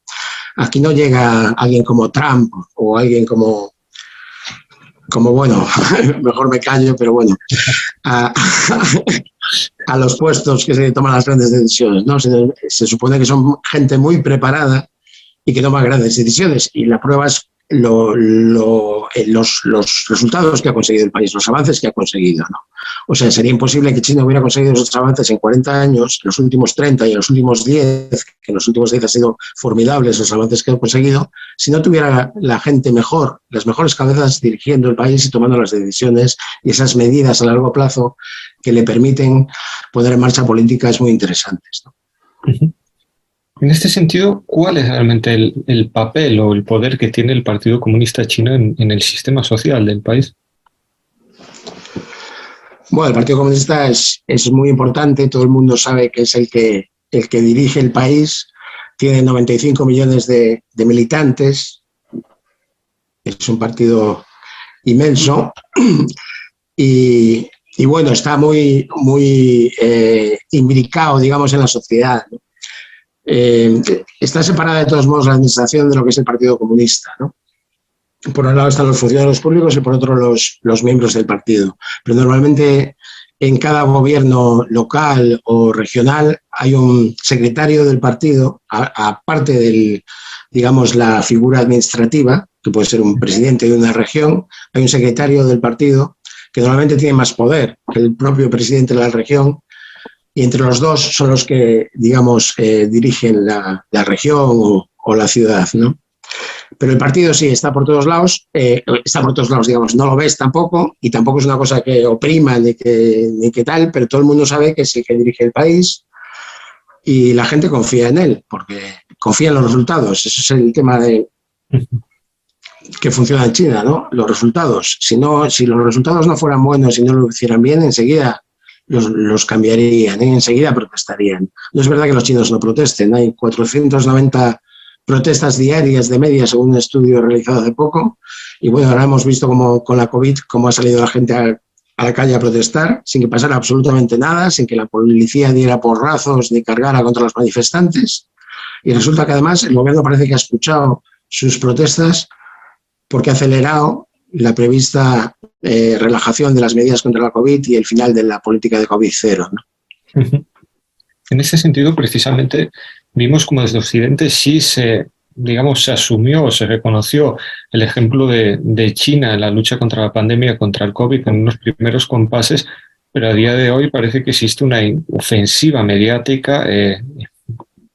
Aquí no llega alguien como Trump o alguien como bueno, mejor me callo, pero bueno, a los puestos que se toman las grandes decisiones, ¿no? Se supone que son gente muy preparada y que toma grandes decisiones y la prueba es los resultados que ha conseguido el país, los avances que ha conseguido, ¿no? O sea, sería imposible que China hubiera conseguido esos avances en 40 años, en los últimos 30 y en los últimos 10, que en los últimos 10 han sido formidables los avances que ha conseguido, si no tuviera la gente mejor, las mejores cabezas dirigiendo el país y tomando las decisiones y esas medidas a largo plazo que le permiten poner en marcha políticas muy interesantes, ¿no? Uh-huh. En este sentido, ¿cuál es realmente el papel o el poder que tiene el Partido Comunista Chino en el sistema social del país? Bueno, el Partido Comunista es muy importante, todo el mundo sabe que es el que dirige el país, tiene 95 millones de militantes, es un partido inmenso y bueno, está muy imbricado, digamos, en la sociedad, ¿no? Está separada de todos modos la administración de lo que es el Partido Comunista, ¿no? Por un lado están los funcionarios públicos y por otro los miembros del partido. Pero normalmente en cada gobierno local o regional hay un secretario del partido, aparte del, digamos, la figura administrativa, que puede ser un presidente de una región, hay un secretario del partido que normalmente tiene más poder que el propio presidente de la región. Y entre los dos son los que, digamos, dirigen la región o la ciudad, ¿no? Pero el partido sí está por todos lados, digamos, no lo ves tampoco, y tampoco es una cosa que oprima ni que tal, pero todo el mundo sabe que es el que dirige el país y la gente confía en él, porque confía en los resultados. Ese es el tema de que funciona en China, ¿no? Los resultados. Si los resultados no fueran buenos y no lo hicieran bien, enseguida los cambiarían, ¿eh? Enseguida protestarían. No es verdad que los chinos no protesten, hay 490 protestas diarias de media, según un estudio realizado hace poco, y bueno, ahora hemos visto como con la COVID cómo ha salido la gente a la calle a protestar, sin que pasara absolutamente nada, sin que la policía diera porrazos ni cargara contra los manifestantes, y resulta que además el gobierno parece que ha escuchado sus protestas porque ha acelerado la prevista relajación de las medidas contra la COVID y el final de la política de COVID-0, ¿no? En ese sentido, precisamente, vimos como desde Occidente sí se asumió o se reconoció el ejemplo de China en la lucha contra la pandemia, contra el COVID, en unos primeros compases, pero a día de hoy parece que existe una ofensiva mediática.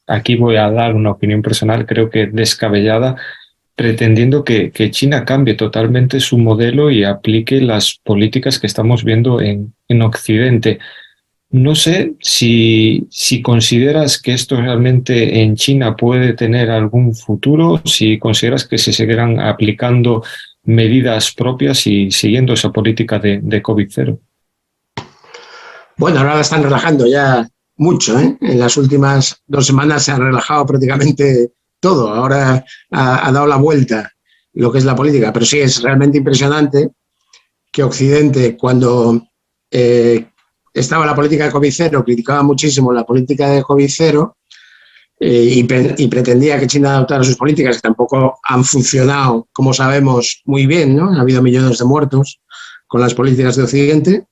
Aquí voy a dar una opinión personal, creo que descabellada, pretendiendo que China cambie totalmente su modelo y aplique las políticas que estamos viendo en Occidente. No sé si consideras que esto realmente en China puede tener algún futuro, si consideras que se seguirán aplicando medidas propias y siguiendo esa política de COVID-0. Bueno, ahora la están relajando ya mucho, ¿eh? En las últimas 2 semanas se ha relajado prácticamente todo. Ahora ha dado la vuelta lo que es la política, pero sí es realmente impresionante que Occidente, cuando estaba la política de COVID-0, criticaba muchísimo la política de COVID-0 y pretendía que China adoptara sus políticas, que tampoco han funcionado, como sabemos, muy bien, ¿no? Ha habido millones de muertos con las políticas de Occidente,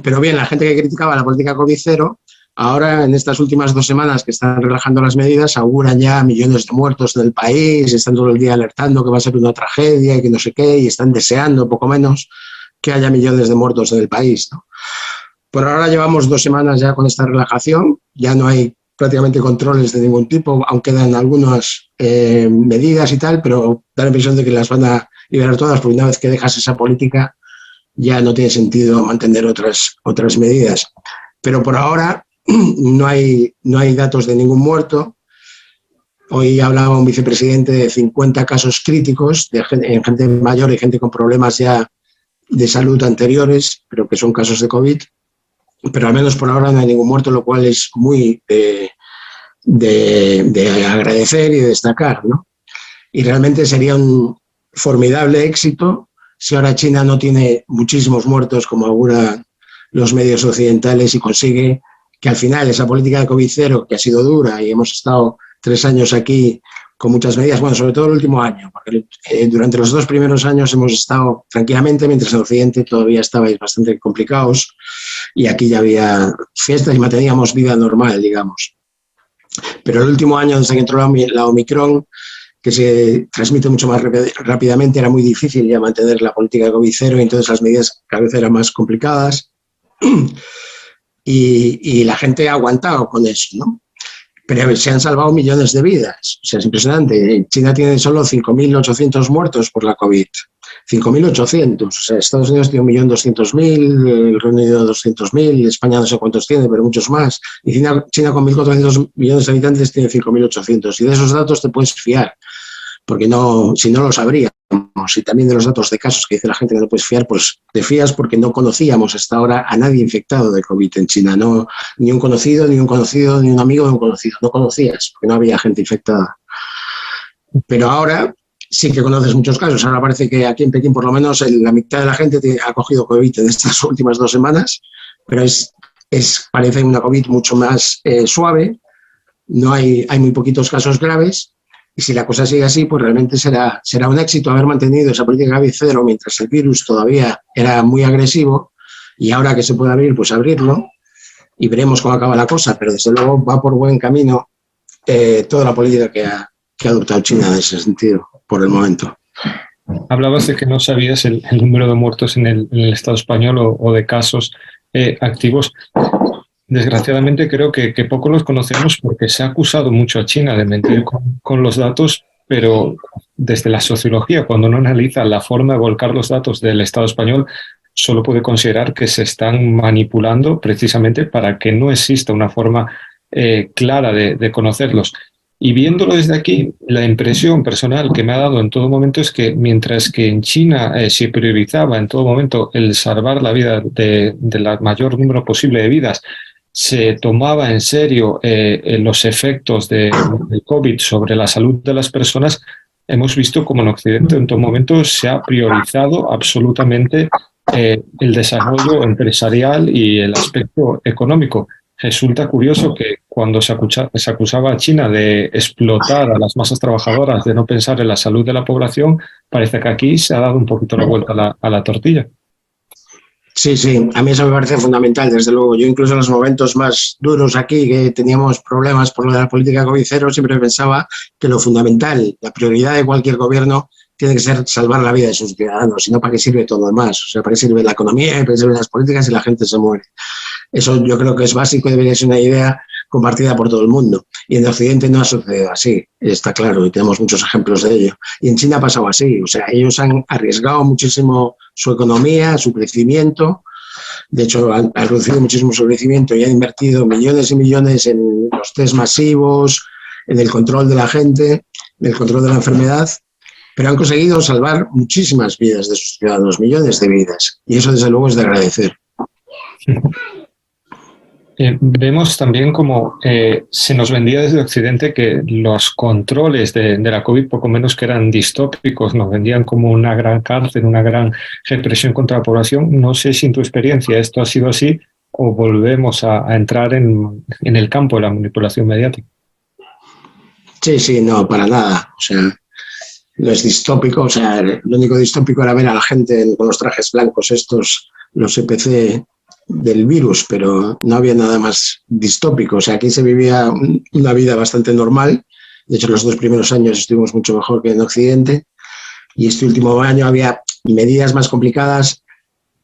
pero bien, la gente que criticaba la política COVID-0, ahora en estas últimas 2 semanas que están relajando las medidas, auguran ya millones de muertos en el país, están todo el día alertando que va a ser una tragedia y que no sé qué, y están deseando, poco menos, que haya millones de muertos en el país, ¿no? Por ahora llevamos 2 semanas ya con esta relajación, ya no hay prácticamente controles de ningún tipo, aunque quedan algunas medidas y tal, pero da la impresión de que las van a liberar todas, porque una vez que dejas esa política ya no tiene sentido mantener otras medidas. Pero por ahora no hay datos de ningún muerto. Hoy hablaba un vicepresidente de 50 casos críticos en gente mayor y gente con problemas ya de salud anteriores, pero que son casos de COVID. Pero al menos por ahora no hay ningún muerto, lo cual es muy de agradecer y de destacar, ¿no? Y realmente sería un formidable éxito si ahora China no tiene muchísimos muertos, como auguran los medios occidentales, y consigue que al final esa política de COVID-0, que ha sido dura y hemos estado 3 años aquí con muchas medidas, bueno, sobre todo el último año, porque durante los 2 primeros años hemos estado tranquilamente, mientras en Occidente todavía estabais bastante complicados y aquí ya había fiestas y manteníamos vida normal, digamos. Pero el último año, desde que entró la Omicron, que se transmite mucho más rápidamente, era muy difícil ya mantener la política de COVID-0 y entonces las medidas cada vez eran más complicadas y la gente ha aguantado con eso, ¿no? Pero se han salvado millones de vidas. O sea, es impresionante. China tiene solo 5.800 muertos por la COVID. 5.800. O sea, Estados Unidos tiene 1.200.000, el Reino Unido 200.000, España no sé cuántos tiene, pero muchos más. Y China con 1.400 millones de habitantes tiene 5.800. Y de esos datos te puedes fiar, porque si no lo sabríamos. Y también de los datos de casos que dice la gente que no puedes fiar, pues te fías porque no conocíamos hasta ahora a nadie infectado de COVID en China. No, ni un conocido, ni un amigo de un conocido. No conocías, porque no había gente infectada. Pero ahora sí que conoces muchos casos. Ahora parece que aquí en Pekín por lo menos la mitad de la gente ha cogido COVID en estas últimas 2 semanas, pero parece una COVID mucho más suave. No hay muy poquitos casos graves. Y si la cosa sigue así, pues realmente será un éxito haber mantenido esa política COVID-0 mientras el virus todavía era muy agresivo, y ahora que se puede abrir, pues abrirlo y veremos cómo acaba la cosa, pero desde luego va por buen camino toda la política que ha adoptado China en ese sentido, por el momento. Hablabas de que no sabías el número de muertos en el Estado español o de casos activos. Desgraciadamente creo que poco los conocemos porque se ha acusado mucho a China de mentir con los datos, pero desde la sociología, cuando uno analiza la forma de volcar los datos del Estado español, solo puede considerar que se están manipulando precisamente para que no exista una forma clara de conocerlos. Y viéndolo desde aquí, la impresión personal que me ha dado en todo momento es que mientras que en China se priorizaba en todo momento el salvar la vida del mayor número posible de vidas, se tomaba en serio los efectos del COVID sobre la salud de las personas, hemos visto como en Occidente en todo momento se ha priorizado absolutamente el desarrollo empresarial y el aspecto económico. Resulta curioso que cuando se acusaba a China de explotar a las masas trabajadoras, de no pensar en la salud de la población, parece que aquí se ha dado un poquito la vuelta a la tortilla. Sí, sí, a mí eso me parece fundamental, desde luego. Yo incluso en los momentos más duros aquí, que teníamos problemas por lo de la política COVID-0, siempre pensaba que lo fundamental, la prioridad de cualquier gobierno tiene que ser salvar la vida de sus ciudadanos, si no, ¿para qué sirve todo lo demás? O sea, ¿para qué sirve la economía, para qué sirven las políticas si la gente se muere? Eso yo creo que es básico y debería ser una idea compartida por todo el mundo. Y en Occidente no ha sucedido así, está claro, y tenemos muchos ejemplos de ello. Y en China ha pasado así, o sea, ellos han arriesgado muchísimo su economía, su crecimiento. De hecho, han reducido muchísimo su crecimiento y han invertido millones y millones en los test masivos, en el control de la gente, en el control de la enfermedad, pero han conseguido salvar muchísimas vidas de sus ciudadanos, millones de vidas. Y eso, desde luego, es de agradecer. Vemos también como se nos vendía desde Occidente que los controles de la COVID poco menos que eran distópicos, nos vendían como una gran cárcel, una gran represión contra la población. No sé si en tu experiencia esto ha sido así o volvemos a entrar en el campo de la manipulación mediática. Sí, sí, no, para nada. O sea, no es distópico. O sea, lo único distópico era ver a la gente con los trajes blancos estos, los EPC del virus, pero no había nada más distópico. O sea, aquí se vivía una vida bastante normal. De hecho, los 2 primeros años estuvimos mucho mejor que en Occidente. Y este último año había medidas más complicadas,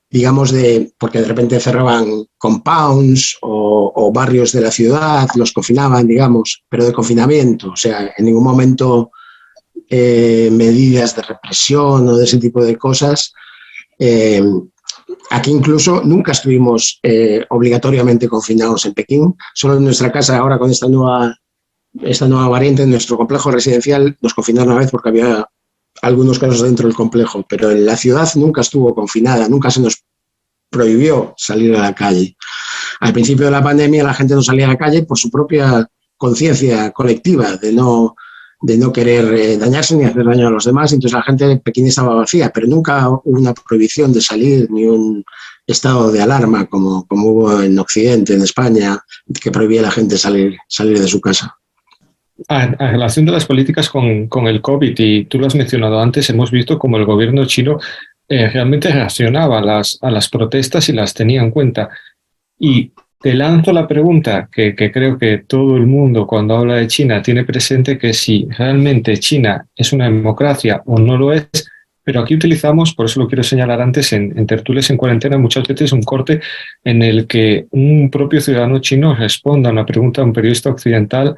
digamos, porque de repente cerraban compounds o barrios de la ciudad, los confinaban, digamos, pero de confinamiento. O sea, en ningún momento medidas de represión o de ese tipo de cosas. Aquí incluso nunca estuvimos obligatoriamente confinados en Pekín. Solo en nuestra casa, ahora con esta nueva variante, en nuestro complejo residencial, nos confinaron una vez porque había algunos casos dentro del complejo, pero en la ciudad nunca estuvo confinada, nunca se nos prohibió salir a la calle. Al principio de la pandemia la gente no salía a la calle por su propia conciencia colectiva de no querer dañarse ni hacer daño a los demás, entonces la gente de Pekín estaba vacía, pero nunca hubo una prohibición de salir ni un estado de alarma como hubo en Occidente, en España, que prohibía a la gente salir de su casa. En relación de las políticas con el COVID, y tú lo has mencionado antes, hemos visto como el gobierno chino realmente reaccionaba a las protestas y las tenía en cuenta. Y te lanzo la pregunta que creo que todo el mundo cuando habla de China tiene presente, que si realmente China es una democracia o no lo es, pero aquí utilizamos, por eso lo quiero señalar antes, en Tertulias en Cuarentena, muchas veces un corte en el que un propio ciudadano chino responda a una pregunta de un periodista occidental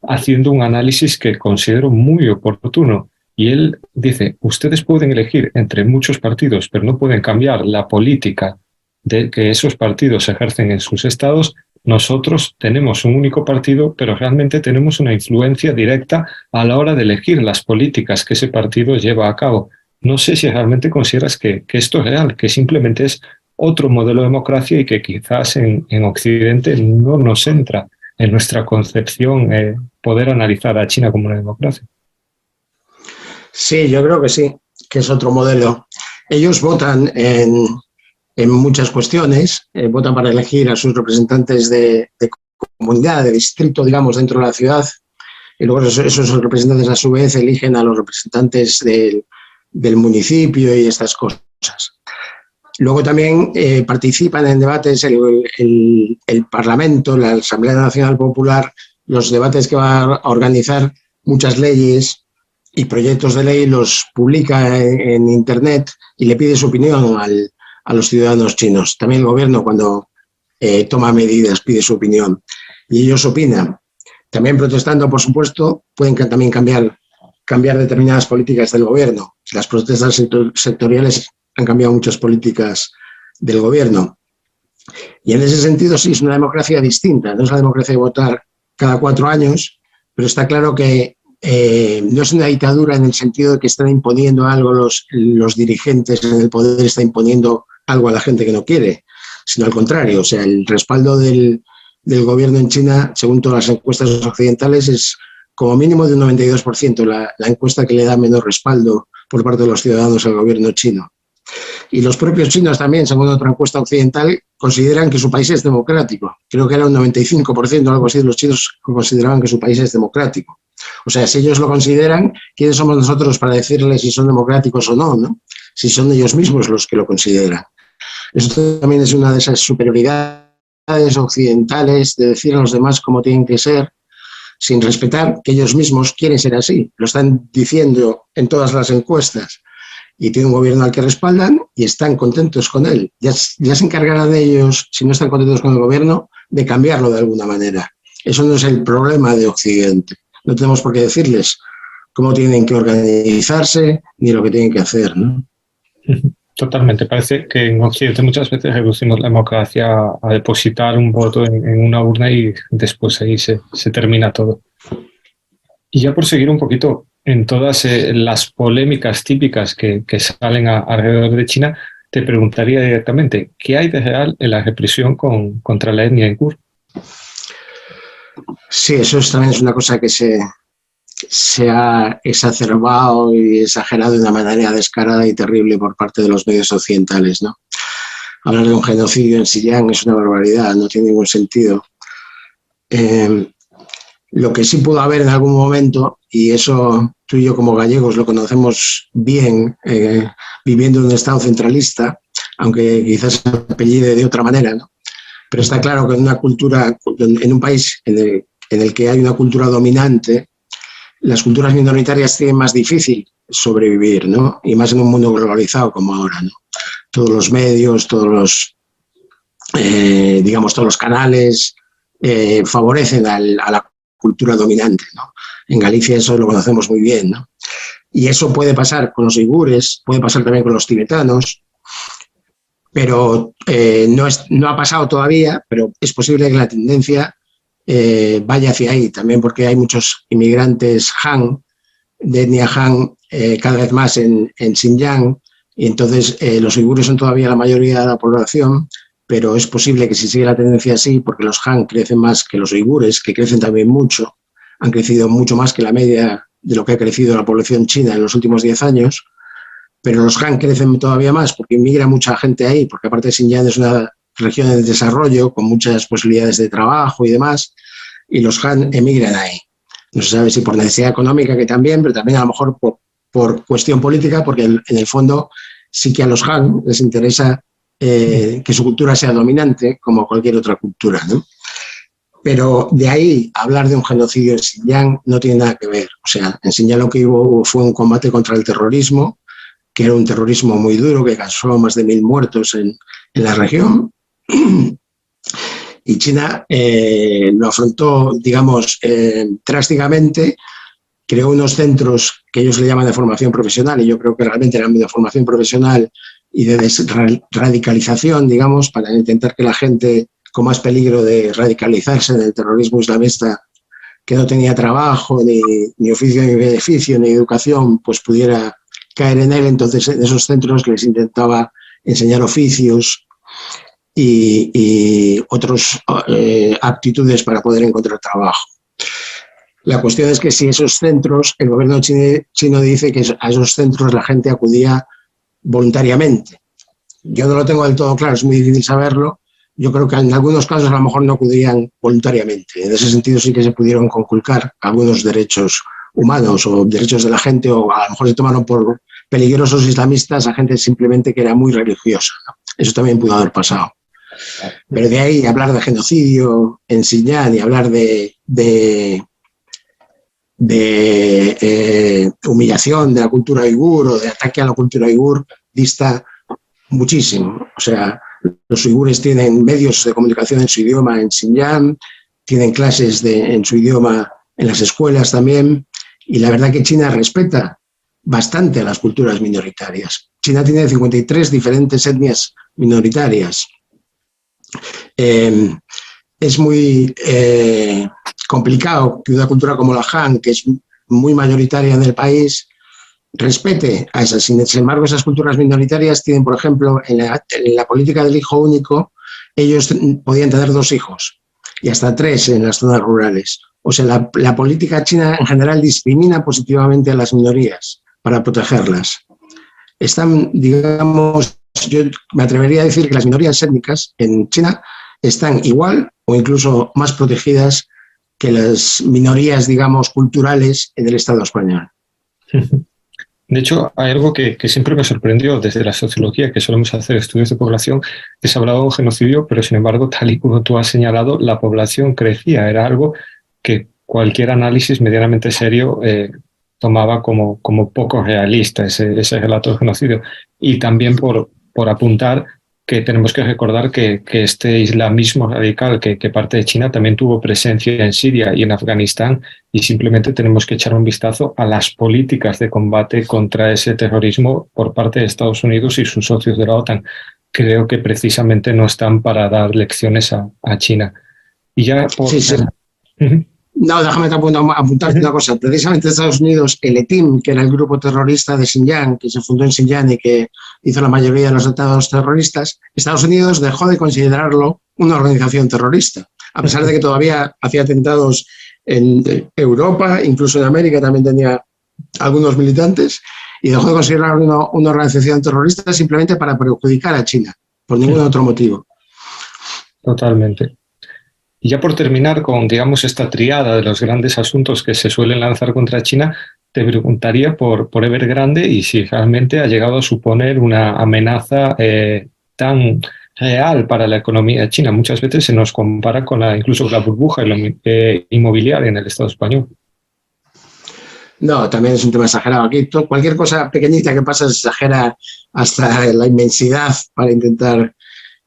haciendo un análisis que considero muy oportuno. Y él dice, ustedes pueden elegir entre muchos partidos, pero no pueden cambiar la política de que esos partidos ejercen en sus estados. Nosotros tenemos un único partido, pero realmente tenemos una influencia directa a la hora de elegir las políticas que ese partido lleva a cabo. No sé si realmente consideras que esto es real, que simplemente es otro modelo de democracia y que quizás en Occidente no nos entra en nuestra concepción poder analizar a China como una democracia. Sí, yo creo que sí, que es otro modelo. Ellos votan en muchas cuestiones, votan para elegir a sus representantes de comunidad, de distrito, digamos, dentro de la ciudad, y luego esos representantes a su vez eligen a los representantes del municipio y estas cosas. Luego también participan en debates el Parlamento, la Asamblea Nacional Popular, los debates que va a organizar, muchas leyes y proyectos de ley los publica en Internet y le pide su opinión a los ciudadanos chinos. También el gobierno, cuando toma medidas, pide su opinión y ellos opinan. También protestando, por supuesto, pueden también cambiar cambiar determinadas políticas del gobierno. Las protestas sectoriales han cambiado muchas políticas del gobierno. Y en ese sentido sí es una democracia distinta. No es la democracia de votar cada 4 años, pero está claro que no es una dictadura en el sentido de que están imponiendo algo los dirigentes en el poder, están imponiendo algo a la gente que no quiere, sino al contrario. O sea, el respaldo del gobierno en China, según todas las encuestas occidentales, es como mínimo de un 92%, la encuesta que le da menor respaldo por parte de los ciudadanos al gobierno chino. Y los propios chinos también, según otra encuesta occidental, consideran que su país es democrático. Creo que era un 95% o algo así de los chinos que consideraban que su país es democrático. O sea, si ellos lo consideran, ¿quiénes somos nosotros para decirles si son democráticos o no, ¿no? Si son ellos mismos los que lo consideran. Esto también es una de esas superioridades occidentales de decir a los demás cómo tienen que ser, sin respetar que ellos mismos quieren ser así. Lo están diciendo en todas las encuestas. Y tiene un gobierno al que respaldan y están contentos con él. Ya se encargarán de ellos, si no están contentos con el gobierno, de cambiarlo de alguna manera. Eso no es el problema de Occidente. No tenemos por qué decirles cómo tienen que organizarse ni lo que tienen que hacer, ¿no? Totalmente. Parece que en Occidente muchas veces reducimos la democracia a depositar un voto en una urna y después ahí se termina todo. Y ya por seguir un poquito en todas las polémicas típicas que salen alrededor de China, te preguntaría directamente, ¿qué hay de real en la represión contra la etnia uigur? Sí, eso también es una cosa que se ha exacerbado y exagerado de una manera descarada y terrible por parte de los medios occidentales, ¿no? Hablar de un genocidio en Xinjiang es una barbaridad, no tiene ningún sentido. Lo que sí pudo haber en algún momento, y eso tú y yo como gallegos lo conocemos bien, viviendo en un estado centralista, aunque quizás se apellide de otra manera, ¿no? Pero está claro que en una cultura, en un país en el que hay una cultura dominante, las culturas minoritarias tienen más difícil sobrevivir, ¿no? Y más en un mundo globalizado como ahora, ¿no? Todos los medios, todos los canales favorecen a la cultura dominante, ¿no? En Galicia eso lo conocemos muy bien, ¿no? Y eso puede pasar con los uigures, puede pasar también con los tibetanos, pero no ha pasado todavía, pero es posible que la tendencia vaya hacia ahí, también porque hay muchos inmigrantes Han, de etnia Han, cada vez más en Xinjiang, y entonces los uigures son todavía la mayoría de la población, pero es posible que si sigue la tendencia así, porque los Han crecen más que los uigures, que crecen también mucho, han crecido mucho más que la media de lo que ha crecido la población china en los últimos 10 años, pero los Han crecen todavía más porque inmigra mucha gente ahí, porque aparte Xinjiang es una región en desarrollo con muchas posibilidades de trabajo y demás, y los Han emigran ahí. No se sabe si por necesidad económica, que también, pero también a lo mejor por cuestión política, porque en el fondo sí que a los Han les interesa que su cultura sea dominante, como cualquier otra cultura, ¿no? Pero de ahí a hablar de un genocidio en Xinjiang no tiene nada que ver. O sea, en Xinjiang lo que hubo fue un combate contra el terrorismo, que era un terrorismo muy duro, que causó más de 1000 muertos en la región. Y China lo afrontó, digamos, drásticamente, creó unos centros que ellos le llaman de formación profesional, y yo creo que realmente eran de formación profesional y de desradicalización, digamos, para intentar que la gente con más peligro de radicalizarse en el terrorismo islamista, que no tenía trabajo, ni oficio, ni beneficio, ni educación, pues pudiera caer en él. Entonces, en esos centros les intentaba enseñar oficios y otras aptitudes para poder encontrar trabajo. La cuestión es que si esos centros, el gobierno chino dice que a esos centros la gente acudía voluntariamente. Yo no lo tengo del todo claro, es muy difícil saberlo. Yo creo que en algunos casos a lo mejor no acudían voluntariamente. En ese sentido sí que se pudieron conculcar algunos derechos humanos o derechos de la gente, o a lo mejor se tomaron por peligrosos islamistas a gente simplemente que era muy religiosa, ¿no? Eso también pudo haber pasado. Pero de ahí hablar de genocidio en Xinjiang y hablar de humillación de la cultura uigur o de ataque a la cultura uigur dista muchísimo. O sea, los uigures tienen medios de comunicación en su idioma en Xinjiang, tienen clases en su idioma en las escuelas también, Y la verdad que China respeta bastante a las culturas minoritarias. China tiene 53 diferentes etnias minoritarias. Es muy complicado que una cultura como la Han, que es muy mayoritaria en el país, respete a esas. Sin embargo, esas culturas minoritarias tienen, por ejemplo, en la política del hijo único, ellos podían tener 2 hijos y hasta 3 en las zonas rurales. O sea, la política china en general discrimina positivamente a las minorías para protegerlas. Están, digamos, yo me atrevería a decir que las minorías étnicas en China están igual o incluso más protegidas que las minorías, digamos, culturales en el Estado español. De hecho, hay algo que siempre me sorprendió desde la sociología, que solemos hacer estudios de población, que se ha hablado de un genocidio, pero sin embargo, tal y como tú has señalado, la población crecía. Era algo que cualquier análisis medianamente serio tomaba como poco realista, ese relato del genocidio. Y también por apuntar que tenemos que recordar que este islamismo radical que parte de China también tuvo presencia en Siria y en Afganistán, y simplemente tenemos que echar un vistazo a las políticas de combate contra ese terrorismo por parte de Estados Unidos y sus socios de la OTAN. Creo que precisamente no están para dar lecciones a China. Y ya por... Sí, sí. No, déjame apuntarte una cosa. Precisamente Estados Unidos, el ETIM, que era el grupo terrorista de Xinjiang, que se fundó en Xinjiang y que hizo la mayoría de los atentados terroristas, Estados Unidos dejó de considerarlo una organización terrorista, a pesar de que todavía hacía atentados en Europa, incluso en América también tenía algunos militantes, y dejó de considerarlo una organización terrorista simplemente para perjudicar a China, por ningún otro motivo. Totalmente. Y ya por terminar con, digamos, esta triada de los grandes asuntos que se suelen lanzar contra China, te preguntaría por Evergrande y si realmente ha llegado a suponer una amenaza tan real para la economía china. Muchas veces se nos compara con incluso la burbuja inmobiliaria en el Estado español. No, también es un tema exagerado. Aquí cualquier cosa pequeñita que pasa se exagera hasta la inmensidad para intentar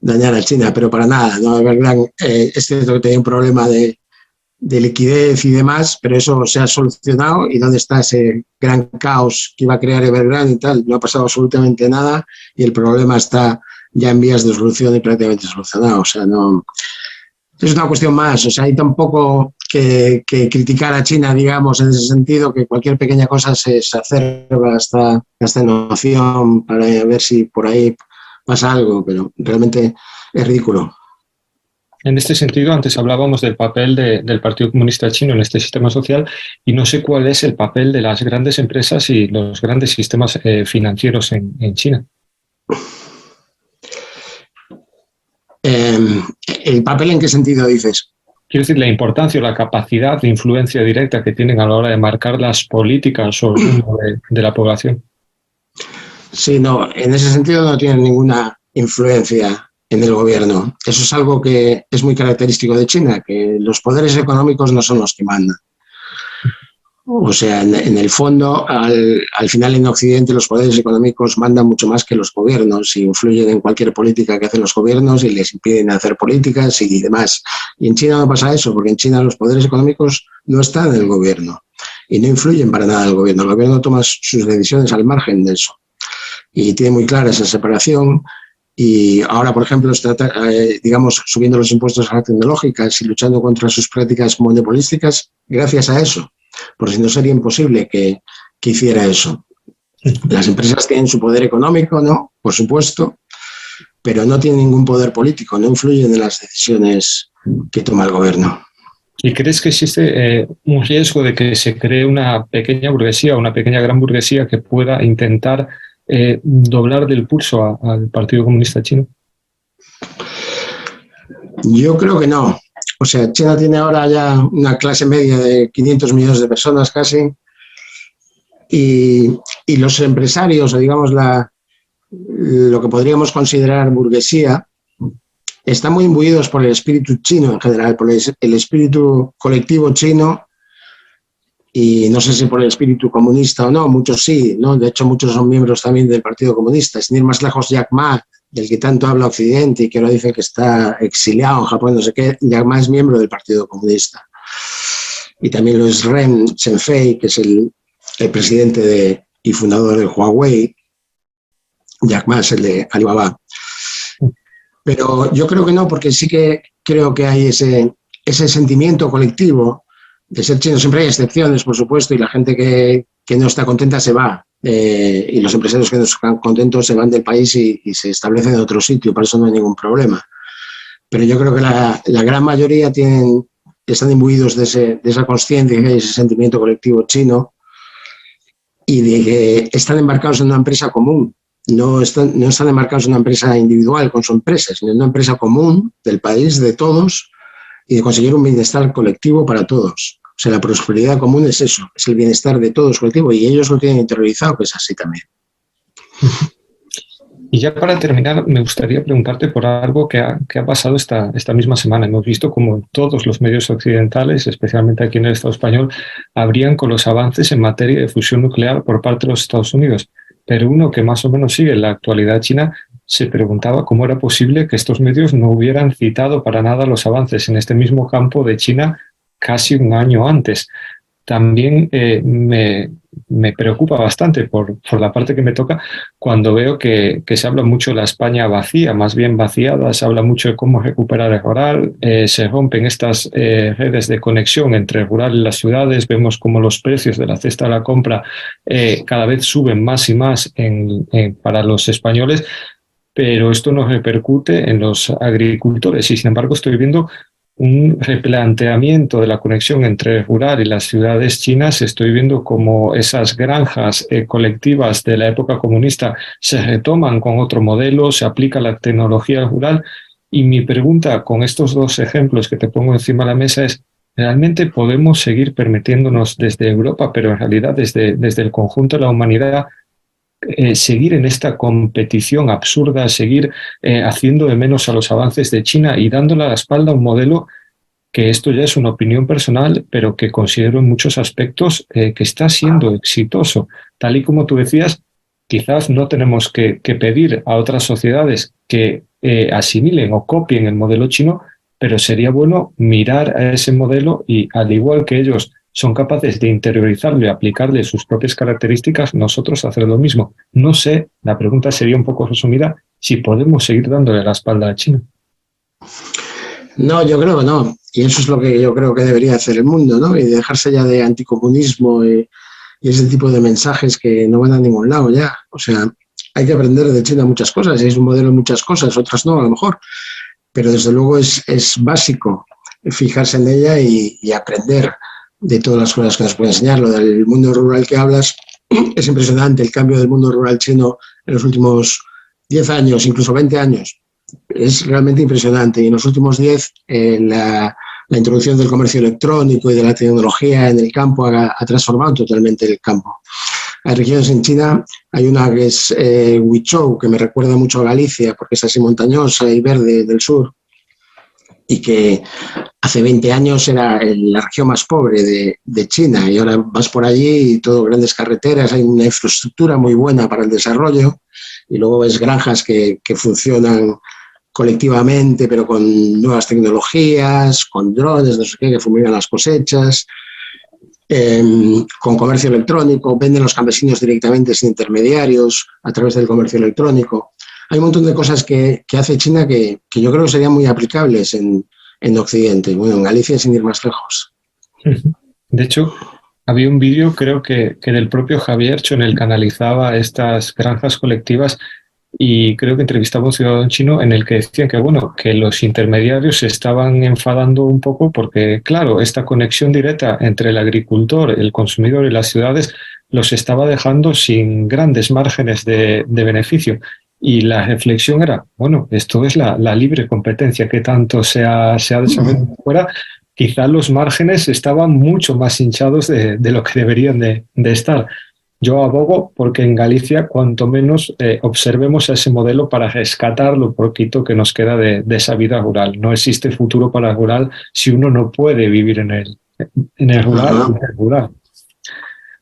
dañar a China, pero para nada, ¿no? Evergrande es cierto que tenía un problema de liquidez y demás, pero eso se ha solucionado. ¿Y dónde está ese gran caos que iba a crear Evergrande y tal? No ha pasado absolutamente nada y el problema está ya en vías de solución y prácticamente solucionado. O sea, no es una cuestión más. O sea, hay tampoco que criticar a China, digamos, en ese sentido, que cualquier pequeña cosa se exacerba hasta emoción para ver si por ahí pasa algo, pero realmente es ridículo. En este sentido, antes hablábamos del papel del Partido Comunista Chino en este sistema social y no sé cuál es el papel de las grandes empresas y los grandes sistemas financieros en China. ¿El papel en qué sentido dices? Quiero decir, la importancia o la capacidad de influencia directa que tienen a la hora de marcar las políticas o el rumbo de la población. Sí, no, en ese sentido no tienen ninguna influencia en el gobierno. Eso es algo que es muy característico de China, que los poderes económicos no son los que mandan. O sea, en el fondo, al final en Occidente los poderes económicos mandan mucho más que los gobiernos y influyen en cualquier política que hacen los gobiernos y les impiden hacer políticas y demás. Y en China no pasa eso, porque en China los poderes económicos no están en el gobierno y no influyen para nada en el gobierno. El gobierno toma sus decisiones al margen de eso. Y tiene muy clara esa separación y ahora, por ejemplo, está, digamos, subiendo los impuestos a las tecnológicas y luchando contra sus prácticas monopolísticas gracias a eso, porque si no sería imposible que hiciera eso. Las empresas tienen su poder económico, ¿no? Por supuesto, pero no tienen ningún poder político, no influyen en las decisiones que toma el gobierno. ¿Y crees que existe un riesgo de que se cree una pequeña burguesía o una pequeña gran burguesía que pueda intentar doblar del pulso al Partido Comunista Chino? Yo creo que no. O sea, China tiene ahora ya una clase media de 500 millones de personas casi y los empresarios, o digamos lo que podríamos considerar burguesía, están muy imbuidos por el espíritu chino en general, por el espíritu colectivo chino. Y no sé si por el espíritu comunista o no, muchos sí, ¿no? De hecho, muchos son miembros también del Partido Comunista. Sin ir más lejos, Jack Ma, del que tanto habla Occidente y que ahora dice que está exiliado en Japón, no sé qué, Jack Ma es miembro del Partido Comunista. y también lo es Ren Zhengfei, que es el presidente y fundador de Huawei, Jack Ma, el de Alibaba. Pero yo creo que no, porque sí que creo que hay ese sentimiento colectivo de ser chino. Siempre hay excepciones, por supuesto, y la gente que no está contenta se va. Y los empresarios que no están contentos se van del país y se establecen en otro sitio, por eso no hay ningún problema. Pero yo creo que la gran mayoría están imbuidos de esa conciencia y ese sentimiento colectivo chino, y de que están embarcados en una empresa común. No están embarcados en una empresa individual con su empresa, sino en una empresa común del país, de todos, y de conseguir un bienestar colectivo para todos. O sea, la prosperidad común es eso, es el bienestar de todos colectivo, y ellos lo tienen interiorizado, que es así también. Y ya para terminar, me gustaría preguntarte por algo que ha pasado esta misma semana. Hemos visto como todos los medios occidentales, especialmente aquí en el Estado español, abrían con los avances en materia de fusión nuclear por parte de los Estados Unidos. Pero uno que más o menos sigue la actualidad china se preguntaba cómo era posible que estos medios no hubieran citado para nada los avances en este mismo campo de China casi un año antes. También me preocupa bastante por la parte que me toca cuando veo que se habla mucho de la España vacía, más bien vaciada. Se habla mucho de cómo recuperar el rural, se rompen estas redes de conexión entre el rural y las ciudades. Vemos cómo los precios de la cesta de la compra cada vez suben más y más para los españoles, pero esto no repercute en los agricultores, y sin embargo estoy viendo un replanteamiento de la conexión entre el rural y las ciudades chinas. Estoy viendo cómo esas granjas colectivas de la época comunista se retoman con otro modelo, se aplica la tecnología rural, y mi pregunta con estos dos ejemplos que te pongo encima de la mesa es: ¿realmente podemos seguir permitiéndonos desde Europa, pero en realidad desde el conjunto de la humanidad, seguir en esta competición absurda, seguir haciendo de menos a los avances de China y dándole la espalda a un modelo que, esto ya es una opinión personal, pero que considero en muchos aspectos que está siendo exitoso? Tal y como tú decías, quizás no tenemos que pedir a otras sociedades que asimilen o copien el modelo chino, pero sería bueno mirar a ese modelo y, al igual que ellos son capaces de interiorizarlo y aplicarle sus propias características, nosotros hacer lo mismo. No sé, la pregunta sería un poco resumida, si podemos seguir dándole la espalda a China. No, yo creo que no. Y eso es lo que yo creo que debería hacer el mundo, ¿no? Y dejarse ya de anticomunismo y ese tipo de mensajes que no van a ningún lado ya. O sea, hay que aprender de China muchas cosas. Es un modelo en muchas cosas, otras no, a lo mejor. Pero desde luego es básico fijarse en ella y aprender de todas las cosas que nos puede enseñar. Lo del mundo rural que hablas es impresionante, el cambio del mundo rural chino en los últimos 10 años, incluso 20 años. Es realmente impresionante. Y en los últimos 10, la introducción del comercio electrónico y de la tecnología en el campo ha transformado totalmente el campo. Hay regiones en China, hay una que es Huizhou, que me recuerda mucho a Galicia, porque es así montañosa y verde del sur, y que hace 20 años era la región más pobre de China, y ahora vas por allí y todo, grandes carreteras, hay una infraestructura muy buena para el desarrollo, y luego ves granjas que funcionan colectivamente, pero con nuevas tecnologías, con drones, no sé qué, que fumigan las cosechas, con comercio electrónico, venden los campesinos directamente sin intermediarios a través del comercio electrónico. Hay un montón de cosas que hace China que yo creo que serían muy aplicables en Occidente, bueno, en Galicia sin ir más lejos. De hecho, había un vídeo, creo que del propio Javier, en el que analizaba estas granjas colectivas, y creo que entrevistaba a un ciudadano chino en el que decían que, bueno, que los intermediarios se estaban enfadando un poco porque, claro, esta conexión directa entre el agricultor, el consumidor y las ciudades los estaba dejando sin grandes márgenes de beneficio. Y la reflexión era, bueno, esto es la libre competencia que tanto se ha desarrollado fuera. Quizá los márgenes estaban mucho más hinchados de lo que deberían de estar. Yo abogo porque en Galicia, cuanto menos, observemos ese modelo para rescatar lo poquito que nos queda de esa vida rural. No existe futuro para el rural si uno no puede vivir en el rural.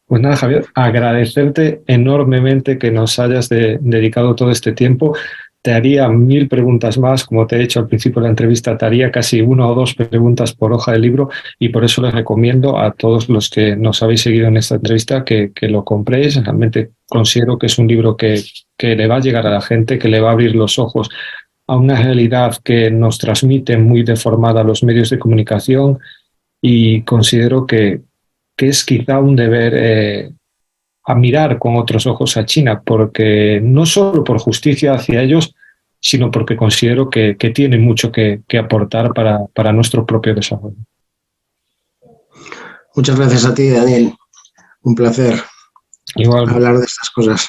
Pues nada, Javier, agradecerte enormemente que nos hayas dedicado todo este tiempo. te haría 1000 preguntas más, como te he dicho al principio de la entrevista, te haría casi 1 o 2 preguntas por hoja de libro, y por eso les recomiendo a todos los que nos habéis seguido en esta entrevista que lo compréis. Realmente considero que es un libro que le va a llegar a la gente, que le va a abrir los ojos a una realidad que nos transmite muy deformada los medios de comunicación, y considero que es quizá un deber a mirar con otros ojos a China, porque no solo por justicia hacia ellos, sino porque considero que tiene mucho que aportar para nuestro propio desarrollo. Muchas gracias a ti, Daniel. Un placer Igual. hablar de estas cosas.